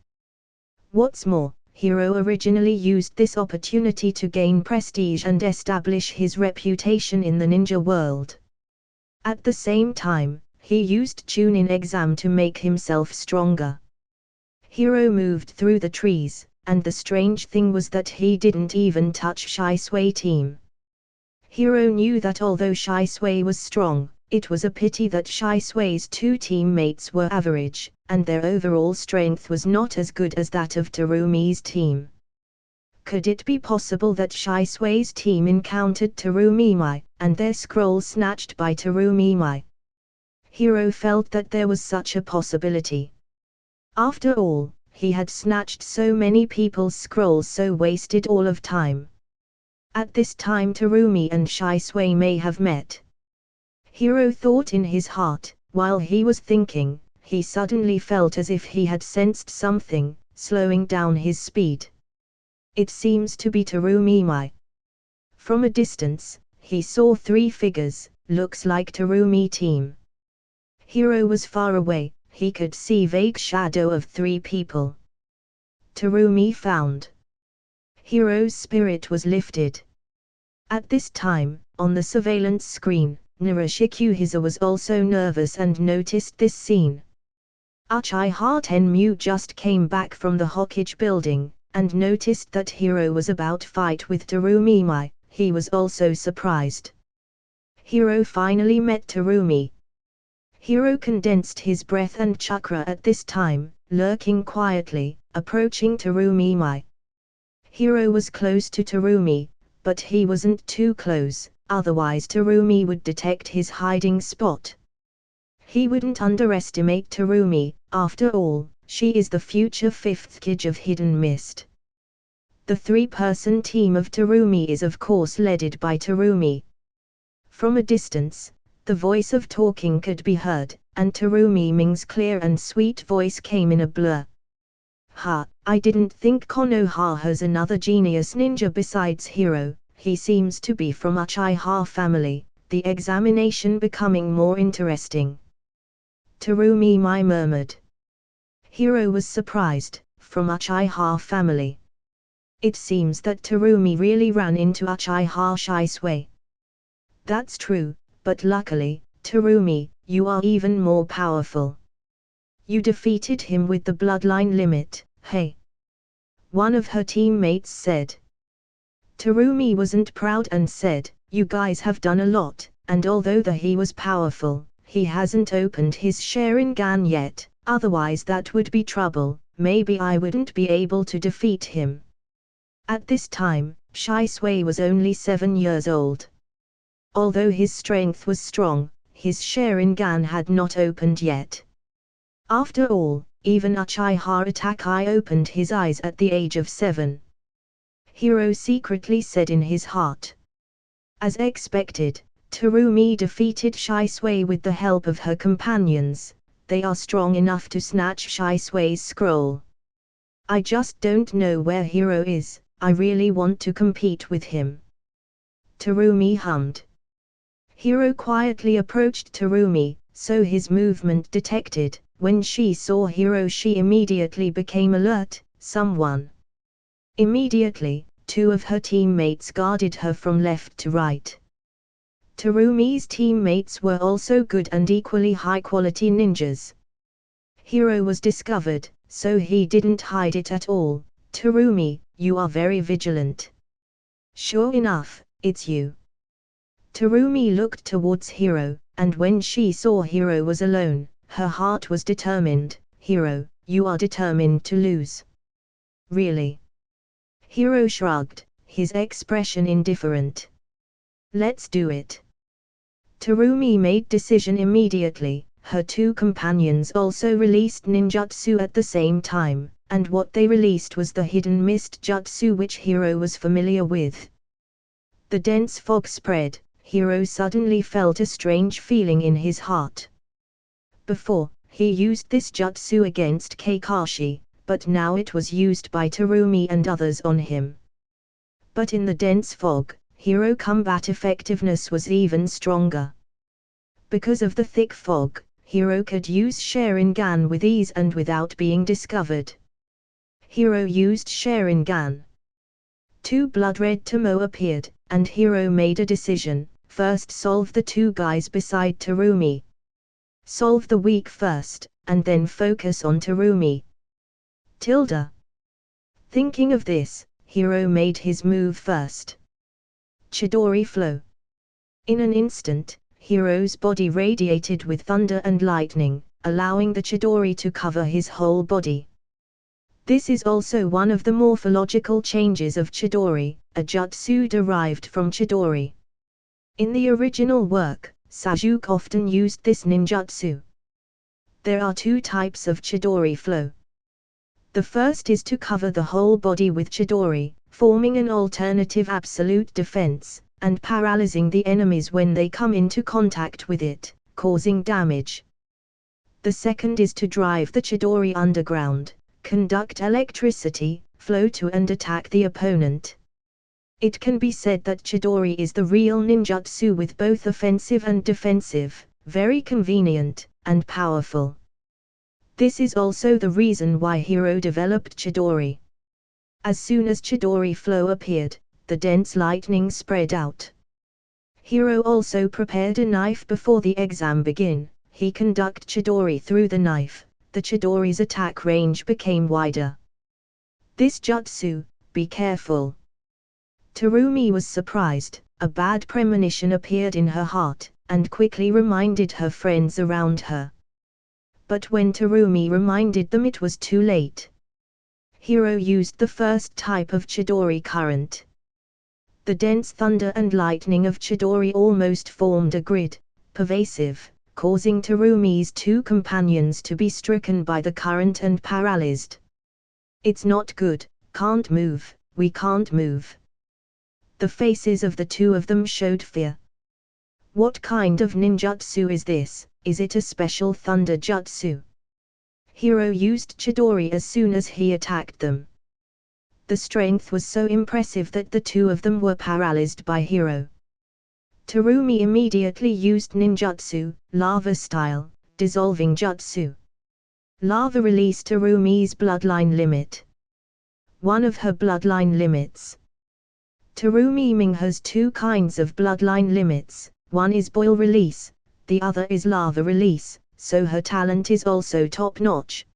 What's more, Hiro originally used this opportunity to gain prestige and establish his reputation in the ninja world. At the same time, he used Chunin exam to make himself stronger. Hiro moved through the trees, and the strange thing was that he didn't even touch Shisui team. Hiro knew that although Shisui was strong, it was a pity that Shisui's two teammates were average, and their overall strength was not as good as that of Terumi's team. Could it be possible that Shisui's team encountered Terumi, and their scroll snatched by Terumi? Hiro felt that there was such a possibility. After all, he had snatched so many people's scrolls, so wasted all of time. At this time Terumi and Shisui may have met. Hiro thought in his heart. While he was thinking, he suddenly felt as if he had sensed something, slowing down his speed. It seems to be Terumi. From a distance, he saw three figures, looks like Terumi team. Hiro was far away, he could see vague shadow of three people. Terumi found. Hiro's spirit was lifted. At this time, on the surveillance screen, Narashikuhiza was also nervous and noticed this scene. Uchiha Tenmu just came back from the Hokage building, and noticed that Hiro was about to fight with Terumi. He was also surprised. Hiro finally met Terumi. Hiro condensed his breath and chakra at this time, lurking quietly, approaching Terumi. Hiro was close to Terumi, but he wasn't too close, otherwise Terumi would detect his hiding spot. He wouldn't underestimate Terumi, after all, she is the future fifth Kage of Hidden Mist. The three-person team of Terumi is of course led by Terumi. From a distance, the voice of talking could be heard, and Terumi Ming's clear and sweet voice came in a blur. I didn't think Konoha has another genius ninja besides Hiro, he seems to be from Uchiha family, the examination becoming more interesting. Terumi murmured. Hiro was surprised, from Uchiha family. It seems that Terumi really ran into Uchiha Shisui. That's true, but luckily, Terumi, you are even more powerful. You defeated him with the bloodline limit, hey? One of her teammates said. Terumi wasn't proud and said, you guys have done a lot, and although he was powerful, he hasn't opened his Sharingan yet, otherwise that would be trouble, maybe I wouldn't be able to defeat him. At this time, Shisui was only 7 years old. Although his strength was strong, his Sharingan had not opened yet. After all, even Uchiha Itachi opened his eyes at the age of 7. Hiro secretly said in his heart. As expected, Terumi defeated Shisui with the help of her companions. They are strong enough to snatch Shisui's scroll. I just don't know where Hiro is, I really want to compete with him. Terumi hummed. Hiro quietly approached Terumi, so his movement detected. When she saw Hiro she immediately became alert, someone. Immediately, 2 of her teammates guarded her from left to right. Terumi's teammates were also good and equally high-quality ninjas. Hiro was discovered, so he didn't hide it at all. Terumi, you are very vigilant. Sure enough, it's you. Terumi looked towards Hiro, and when she saw Hiro was alone, her heart was determined. Hiro, you are determined to lose. Really? Hiro shrugged, his expression indifferent. Let's do it. Terumi made decision immediately. Her 2 companions also released ninjutsu at the same time, and what they released was the hidden mist jutsu which Hiro was familiar with. The dense fog spread. Hiro suddenly felt a strange feeling in his heart. Before, he used this jutsu against Kakashi, but now it was used by Terumi and others on him. But in the dense fog, Hiro combat effectiveness was even stronger. Because of the thick fog, Hiro could use Sharingan with ease and without being discovered. Hiro used Sharingan. 2 blood-red Tomo appeared, and Hiro made a decision. First solve the 2 guys beside Terumi. Solve the weak first, and then focus on Terumi. Thinking of this, Hiro made his move first. Chidori Flow. In an instant, Hiro's body radiated with thunder and lightning, allowing the Chidori to cover his whole body. This is also one of the morphological changes of Chidori, a jutsu derived from Chidori. In the original work, Sasuke often used this ninjutsu. There are two types of Chidori flow. The first is to cover the whole body with Chidori, forming an alternative absolute defense, and paralyzing the enemies when they come into contact with it, causing damage. The second is to drive the Chidori underground, conduct electricity, flow to and attack the opponent. It can be said that Chidori is the real ninjutsu with both offensive and defensive, very convenient, and powerful. This is also the reason why Hiro developed Chidori. As soon as Chidori flow appeared, the dense lightning spread out. Hiro also prepared a knife before the exam began. He conducted Chidori through the knife. The Chidori's attack range became wider. This jutsu, be careful. Terumi was surprised. A bad premonition appeared in her heart, and quickly reminded her friends around her. But when Terumi reminded them, it was too late. Hiro used the first type of Chidori current. The dense thunder and lightning of Chidori almost formed a grid, pervasive, causing Terumi's two companions to be stricken by the current and paralyzed. "It's not good, can't move, we can't move." The faces of the two of them showed fear. What kind of ninjutsu is this? Is it a special thunder jutsu? Hiro used Chidori as soon as he attacked them. The strength was so impressive that the two of them were paralyzed by Hiro. Terumi immediately used ninjutsu, lava style, dissolving jutsu. Lava released Terumi's bloodline limit. One of her bloodline limits. Terumi Ming has two kinds of bloodline limits, one is boil release, the other is lava release, so her talent is also top-notch.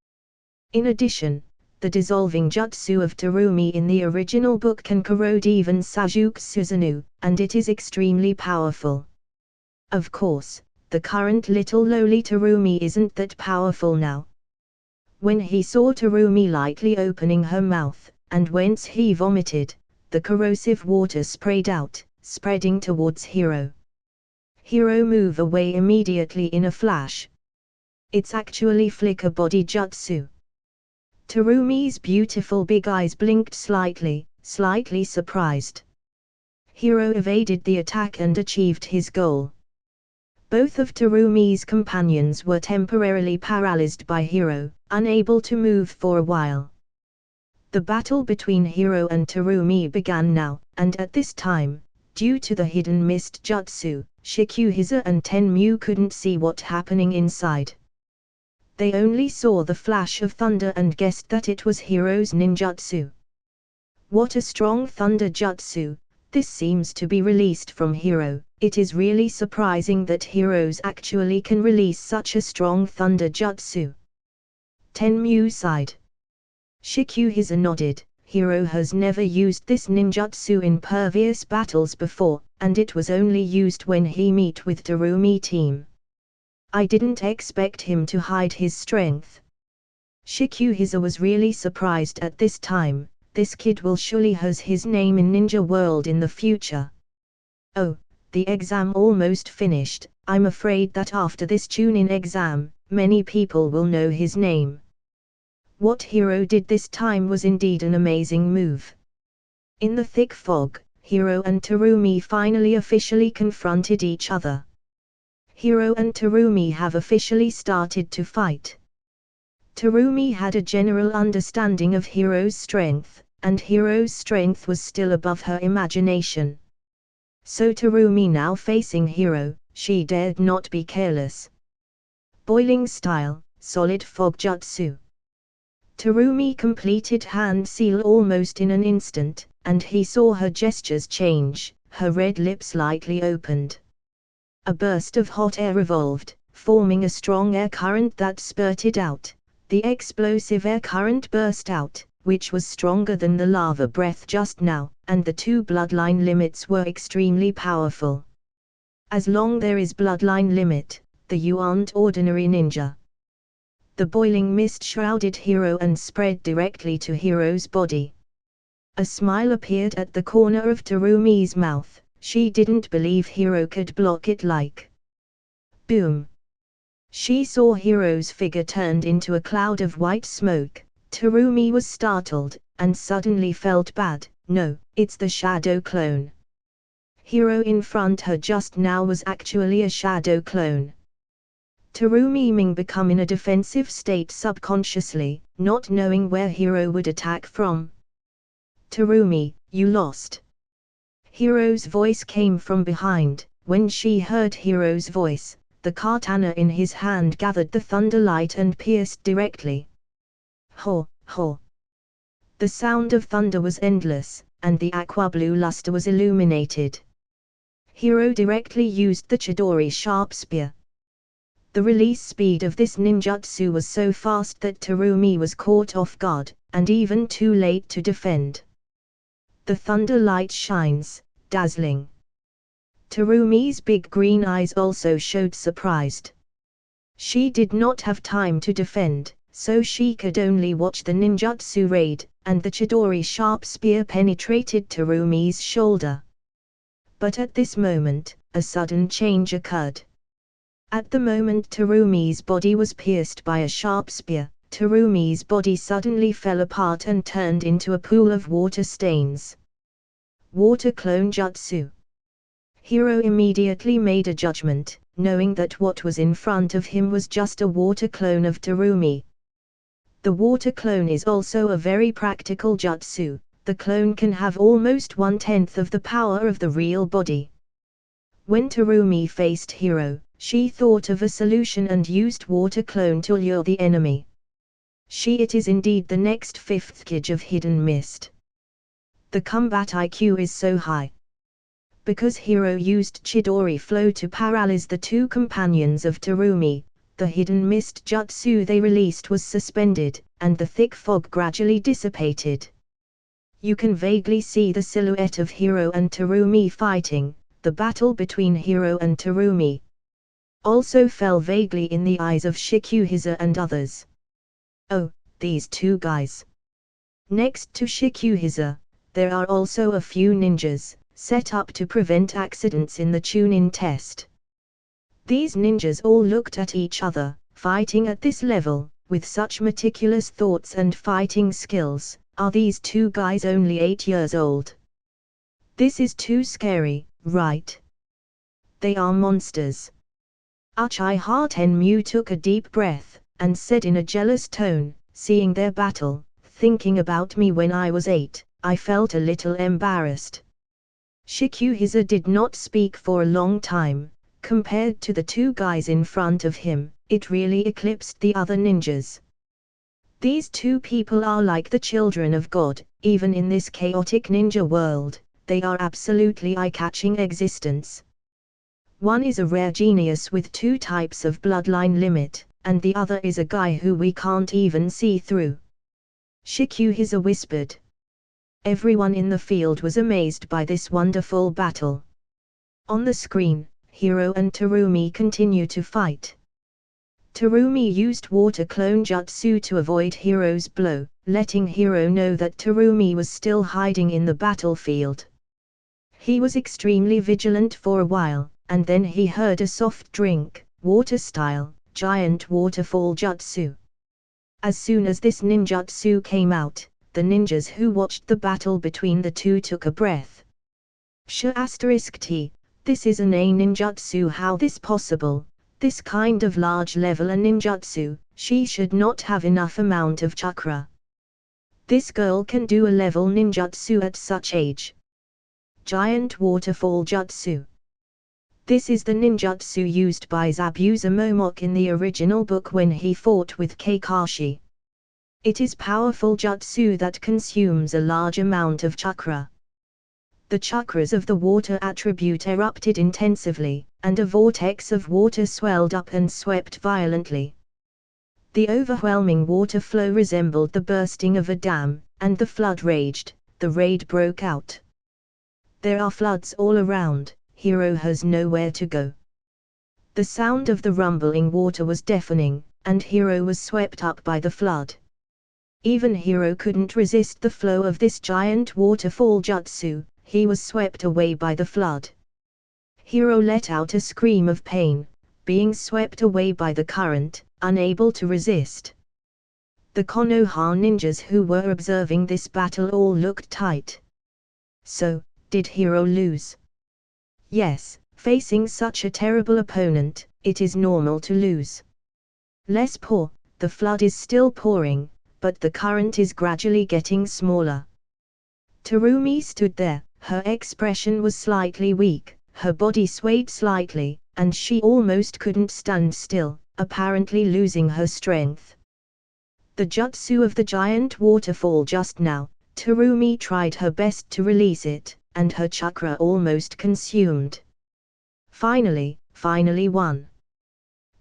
In addition, the dissolving jutsu of Terumi in the original book can corrode even Sasuke's Susanoo, and it is extremely powerful. Of course, the current little lowly Terumi isn't that powerful now. When he saw Terumi lightly opening her mouth, and whence he vomited, the corrosive water sprayed out, spreading towards Hiro. Hiro moved away immediately in a flash. It's actually flicker body jutsu. Terumi's beautiful big eyes blinked slightly surprised. Hiro evaded the attack and achieved his goal. Both of Terumi's companions were temporarily paralyzed by Hiro, unable to move for a while. The battle between Hiro and Terumi began now, and at this time, due to the hidden mist jutsu, Shikuhisa and Tenmu couldn't see what happening inside. They only saw the flash of thunder and guessed that it was Hiro's ninjutsu. What a strong thunder jutsu, this seems to be released from Hiro. It is really surprising that Hiros actually can release such a strong thunder jutsu. Tenmu sighed. Shikuhisa nodded. Hiro has never used this ninjutsu in previous battles before, and it was only used when he met with Terumi team. I didn't expect him to hide his strength. Shikuhisa was really surprised at this time. This kid will surely has his name in ninja world in the future. Oh, the exam almost finished. I'm afraid that after this Chunin exam, many people will know his name. What Hiro did this time was indeed an amazing move. In the thick fog, Hiro and Terumi finally officially confronted each other. Hiro and Terumi have officially started to fight. Terumi had a general understanding of Hiro's strength, and Hiro's strength was still above her imagination. So Terumi now facing Hiro, she dared not be careless. Boiling style, solid fog jutsu. Terumi completed hand seal almost in an instant, and he saw her gestures change, her red lips slightly opened. A burst of hot air revolved, forming a strong air current that spurted out. The explosive air current burst out, which was stronger than the lava breath just now, and the two bloodline limits were extremely powerful. As long there is bloodline limit, you aren't ordinary ninja. The boiling mist shrouded Hiro and spread directly to Hiro's body. A smile appeared at the corner of Terumi's mouth. She didn't believe Hiro could block it like. Boom! She saw Hiro's figure turned into a cloud of white smoke. Terumi was startled, and suddenly felt bad. No, it's the shadow clone. Hiro in front her just now was actually a shadow clone. Terumi Ming become in a defensive state subconsciously, not knowing where Hiro would attack from. Terumi, you lost. Hiro's voice came from behind. When she heard Hiro's voice, the katana in his hand gathered the thunder light and pierced directly. Ho, ho. The sound of thunder was endless, and the aqua blue luster was illuminated. Hiro directly used the Chidori sharp spear. The release speed of this ninjutsu was so fast that Terumi was caught off guard, and even too late to defend. The thunder light shines, dazzling. Terumi's big green eyes also showed surprised. She did not have time to defend, so she could only watch the ninjutsu raid, and the Chidori sharp spear penetrated Terumi's shoulder. But at this moment, a sudden change occurred. At the moment Terumi's body was pierced by a sharp spear, Terumi's body suddenly fell apart and turned into a pool of water stains. Water clone jutsu. Hiro immediately made a judgment, knowing that what was in front of him was just a water clone of Terumi. The water clone is also a very practical jutsu. The clone can have almost 1/10 of the power of the real body. When Terumi faced Hiro, she thought of a solution and used water clone to lure the enemy. It is indeed the next fifth Kage of Hidden Mist. The combat IQ is so high. Because Hiro used Chidori flow to paralyze the two companions of Terumi, the hidden mist jutsu they released was suspended, and the thick fog gradually dissipated. You can vaguely see the silhouette of Hiro and Terumi fighting. The battle between Hiro and Terumi also fell vaguely in the eyes of Shikuhisa and others. Oh, these two guys. Next to Shikuhisa, there are also a few ninjas, set up to prevent accidents in the Chunin test. These ninjas all looked at each other, fighting at this level, with such meticulous thoughts and fighting skills. Are these two guys only 8 years old? This is too scary, right? They are monsters. Uchiha Tenmu took a deep breath, and said in a jealous tone, seeing their battle, thinking about me when I was 8, I felt a little embarrassed. Shikuhisa did not speak for a long time. Compared to the two guys in front of him, it really eclipsed the other ninjas. These two people are like the children of God. Even in this chaotic ninja world, they are absolutely eye-catching existence. One is a rare genius with 2 types of bloodline limit, and the other is a guy who we can't even see through. Shikuhisa whispered. Everyone in the field was amazed by this wonderful battle. On the screen, Hiro and Terumi continue to fight. Terumi used water clone jutsu to avoid Hiro's blow, letting Hiro know that Terumi was still hiding in the battlefield. He was extremely vigilant for a while, and then he heard a soft drink, water-style, giant waterfall jutsu. As soon as this ninjutsu came out, the ninjas who watched the battle between the two took a breath. *T. This is an A ninjutsu. How this possible? This kind of large level a ninjutsu, she should not have enough amount of chakra. This girl can do a level ninjutsu at such age. Giant waterfall jutsu. This is the ninjutsu used by Zabuza Momoke in the original book when he fought with Kakashi. It is powerful jutsu that consumes a large amount of chakra. The chakras of the water attribute erupted intensively, and a vortex of water swelled up and swept violently. The overwhelming water flow resembled the bursting of a dam. and the flood raged. The raid broke out. There are floods all around, Hiro has nowhere to go. The sound of the rumbling water was deafening, and Hiro was swept up by the flood. Even Hiro couldn't resist the flow of this giant waterfall jutsu, he was swept away by the flood. Hiro let out a scream of pain, being swept away by the current, unable to resist. The Konoha ninjas who were observing this battle all looked tight. So, did Hiro lose? Yes, facing such a terrible opponent, it is normal to lose. Let's pour, the flood is still pouring, but the current is gradually getting smaller. Terumi stood there, her expression was slightly weak, her body swayed slightly, and she almost couldn't stand still, apparently losing her strength. The jutsu of the giant waterfall just now, Terumi tried her best to release it, and her chakra almost consumed. Finally won.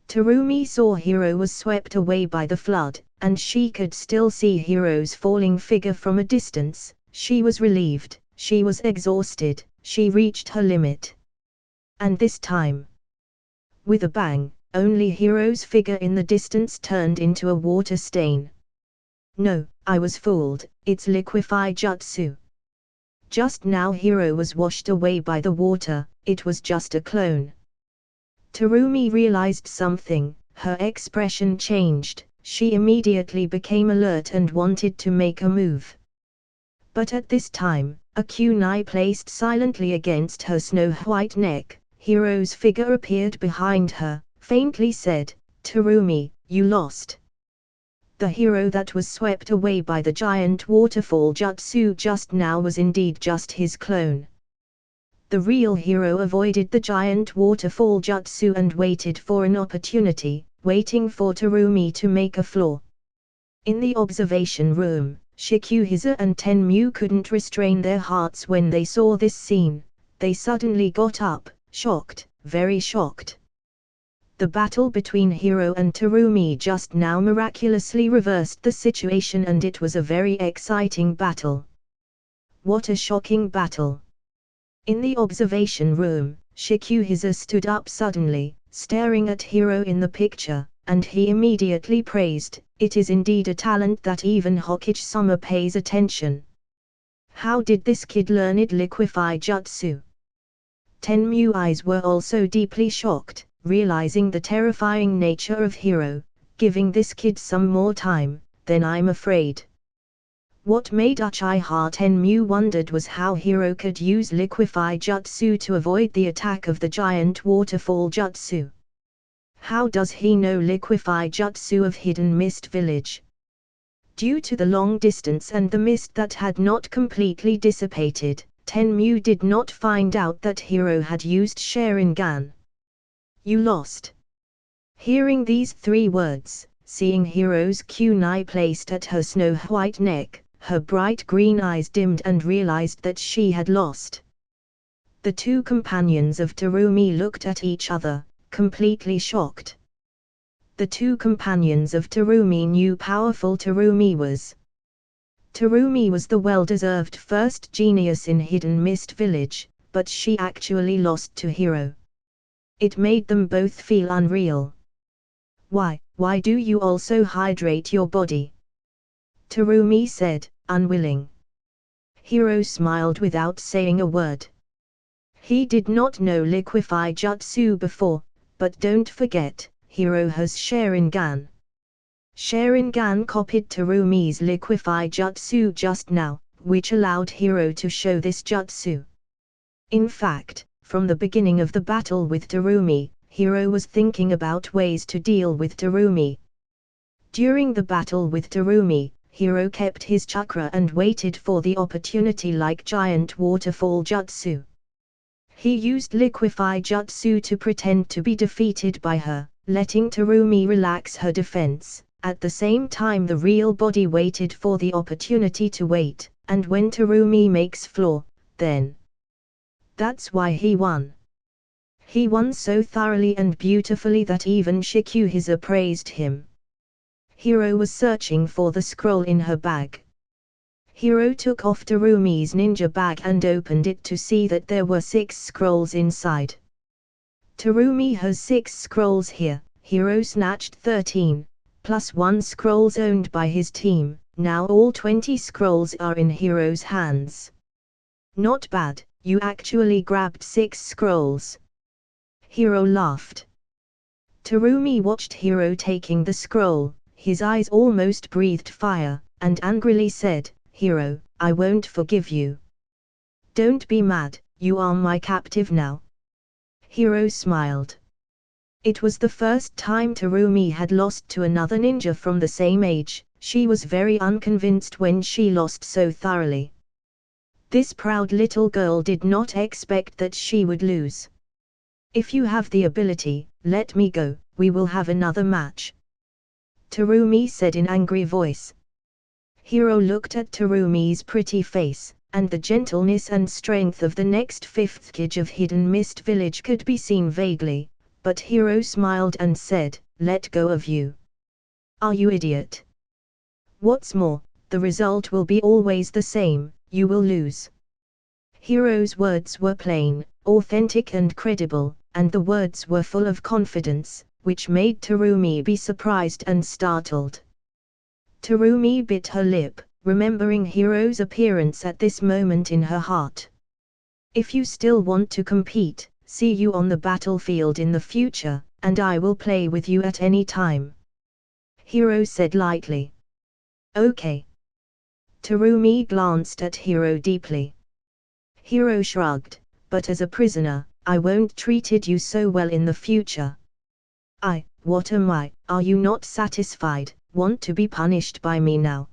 Terumi saw Hiro was swept away by the flood, and she could still see Hiro's falling figure from a distance. She was relieved, she was exhausted, she reached her limit. And this time, with a bang, only Hiro's figure in the distance turned into a water stain. No, I was fooled, it's liquefy jutsu. Just now Hiro was washed away by the water, it was just a clone. Terumi realized something, her expression changed, she immediately became alert and wanted to make a move. But at this time, a kunai placed silently against her snow-white neck, Hiro's figure appeared behind her, faintly said, "Terumi, you lost." The Hiro that was swept away by the giant waterfall jutsu just now was indeed just his clone. The real Hiro avoided the giant waterfall jutsu and waited for an opportunity, waiting for Terumi to make a flaw. In the observation room, Shikuhisa and Tenmu couldn't restrain their hearts when they saw this scene. They suddenly got up, shocked, very shocked. The battle between Hiro and Terumi just now miraculously reversed the situation, and it was a very exciting battle. What a shocking battle! In the observation room, Shikuhisa stood up suddenly, staring at Hiro in the picture, and he immediately praised, "It is indeed a talent that even Hokage-sama pays attention. How did this kid learn it liquefy jutsu?" Tenmu's eyes were also deeply shocked, realizing the terrifying nature of Hiro. "Giving this kid some more time, then I'm afraid." What made Uchiha Tenmu wondered was how Hiro could use liquefy jutsu to avoid the attack of the giant waterfall jutsu. How does he know liquefy jutsu of Hidden Mist Village? Due to the long distance and the mist that had not completely dissipated, Tenmu did not find out that Hiro had used Sharingan. "You lost." Hearing these 3 words, seeing Hiro's kunai placed at her snow-white neck, her bright green eyes dimmed and realized that she had lost. The 2 companions of Terumi looked at each other, completely shocked. The 2 companions of Terumi knew powerful Terumi was. Terumi was the well-deserved first genius in Hidden Mist Village, but she actually lost to Hiro. It made them both feel unreal. Why do you also hydrate your body?" Terumi said, unwilling. Hiro smiled without saying a word. He did not know liquefy jutsu before, but don't forget, Hiro has Sharingan. Sharingan copied Terumi's liquefy jutsu just now, which allowed Hiro to show this jutsu. In fact, from the beginning of the battle with Terumi, Hiro was thinking about ways to deal with Terumi. During the battle with Terumi, Hiro kept his chakra and waited for the opportunity like giant waterfall jutsu. He used liquefy jutsu to pretend to be defeated by her, letting Terumi relax her defense. At the same time the real body waited for the opportunity to wait, and when Terumi makes flaw, then. That's why he won. He won so thoroughly and beautifully that even Shikuhisa praised him. Hiro was searching for the scroll in her bag. Hiro took off Terumi's ninja bag and opened it to see that there were 6 scrolls inside. Terumi has 6 scrolls here. Hiro snatched 13, plus 1 scrolls owned by his team. Now all 20 scrolls are in Hiro's hands. Not bad, you actually grabbed 6 scrolls. Hiro laughed. Terumi watched Hiro taking the scroll, his eyes almost breathed fire, and angrily said, "Hiro, I won't forgive you. Don't be mad, you are my captive now." Hiro smiled. It was the first time Terumi had lost to another ninja from the same age. She was very unconvinced when she lost so thoroughly. This proud little girl did not expect that she would lose. "If you have the ability, let me go, we will have another match," Terumi said in angry voice. Hiro looked at Terumi's pretty face, and the gentleness and strength of the next 5th Kage of Hidden Mist Village could be seen vaguely, but Hiro smiled and said, "Let go of you. Are you idiot? What's more, the result will be always the same, you will lose." Hiro's words were plain, authentic and credible, and the words were full of confidence, which made Terumi be surprised and startled. Terumi bit her lip, remembering Hiro's appearance at this moment in her heart. "If you still want to compete, see you on the battlefield in the future, and I will play with you at any time," Hiro said lightly. "Okay." Terumi glanced at Hiro deeply. Hiro shrugged, "But as a prisoner, I won't treat you so well in the future." What am I? Are you not satisfied, want to be punished by me now?"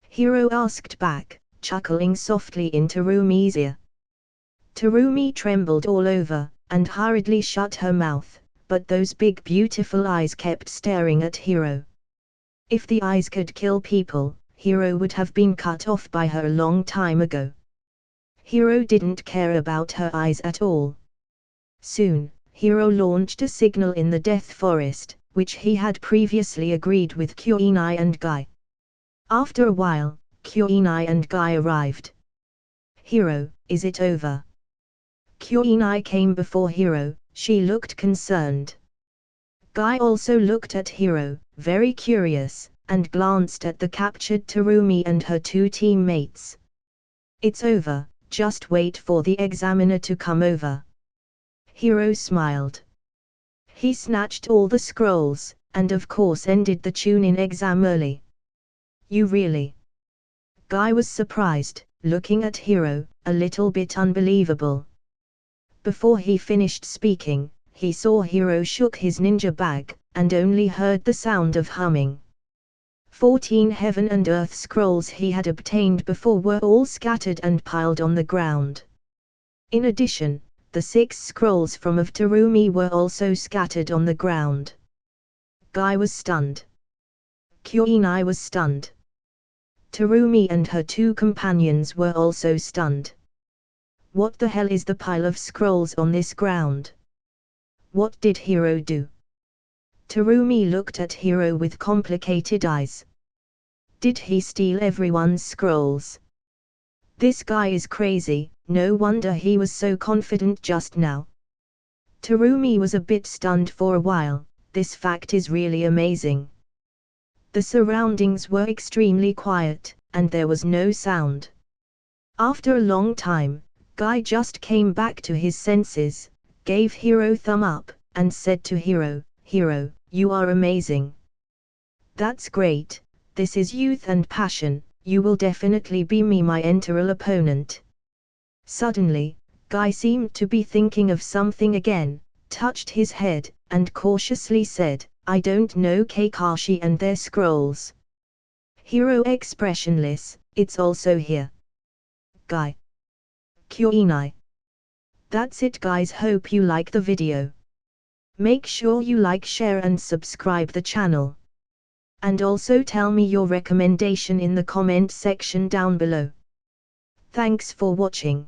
Hiro asked back, chuckling softly in Terumi's ear. Terumi trembled all over, and hurriedly shut her mouth, but those big beautiful eyes kept staring at Hiro. If the eyes could kill people, Hiro would have been cut off by her a long time ago. Hiro didn't care about her eyes at all. Soon, Hiro launched a signal in the Death Forest, which he had previously agreed with Kuinai and Guy. After a while, Kuinai and Guy arrived. "Hiro, is it over?" Kuinai came before Hiro, she looked concerned. Guy also looked at Hiro, very curious, and glanced at the captured Terumi and her 2 teammates. "It's over, just wait for the examiner to come over." Hiro smiled. He snatched all the scrolls, and of course ended the Chunin exam early. "You really?" Guy was surprised, looking at Hiro, a little bit unbelievable. Before he finished speaking, he saw Hiro shook his ninja bag, and only heard the sound of humming. 14 heaven and earth scrolls he had obtained before were all scattered and piled on the ground. In addition, the 6 scrolls from of Terumi were also scattered on the ground. Guy was stunned. Kuinai was stunned. Terumi and her 2 companions were also stunned. What the hell is the pile of scrolls on this ground? What did Hiro do? Terumi looked at Hiro with complicated eyes. Did he steal everyone's scrolls? This guy is crazy, no wonder he was so confident just now. Terumi was a bit stunned for a while, this fact is really amazing. The surroundings were extremely quiet, and there was no sound. After a long time, Guy just came back to his senses, gave Hiro thumb up, and said to Hiro, "Hiro, you are amazing. That's great, this is youth and passion, you will definitely be my enteral opponent." Suddenly, Guy seemed to be thinking of something again, touched his head, and cautiously said, "I don't know Kakashi and their scrolls." Hiro expressionless, "It's also here." Guy. Kuinai. That's it guys, hope you like the video. Make sure you like, share and subscribe the channel. And also tell me your recommendation in the comment section down below. Thanks for watching.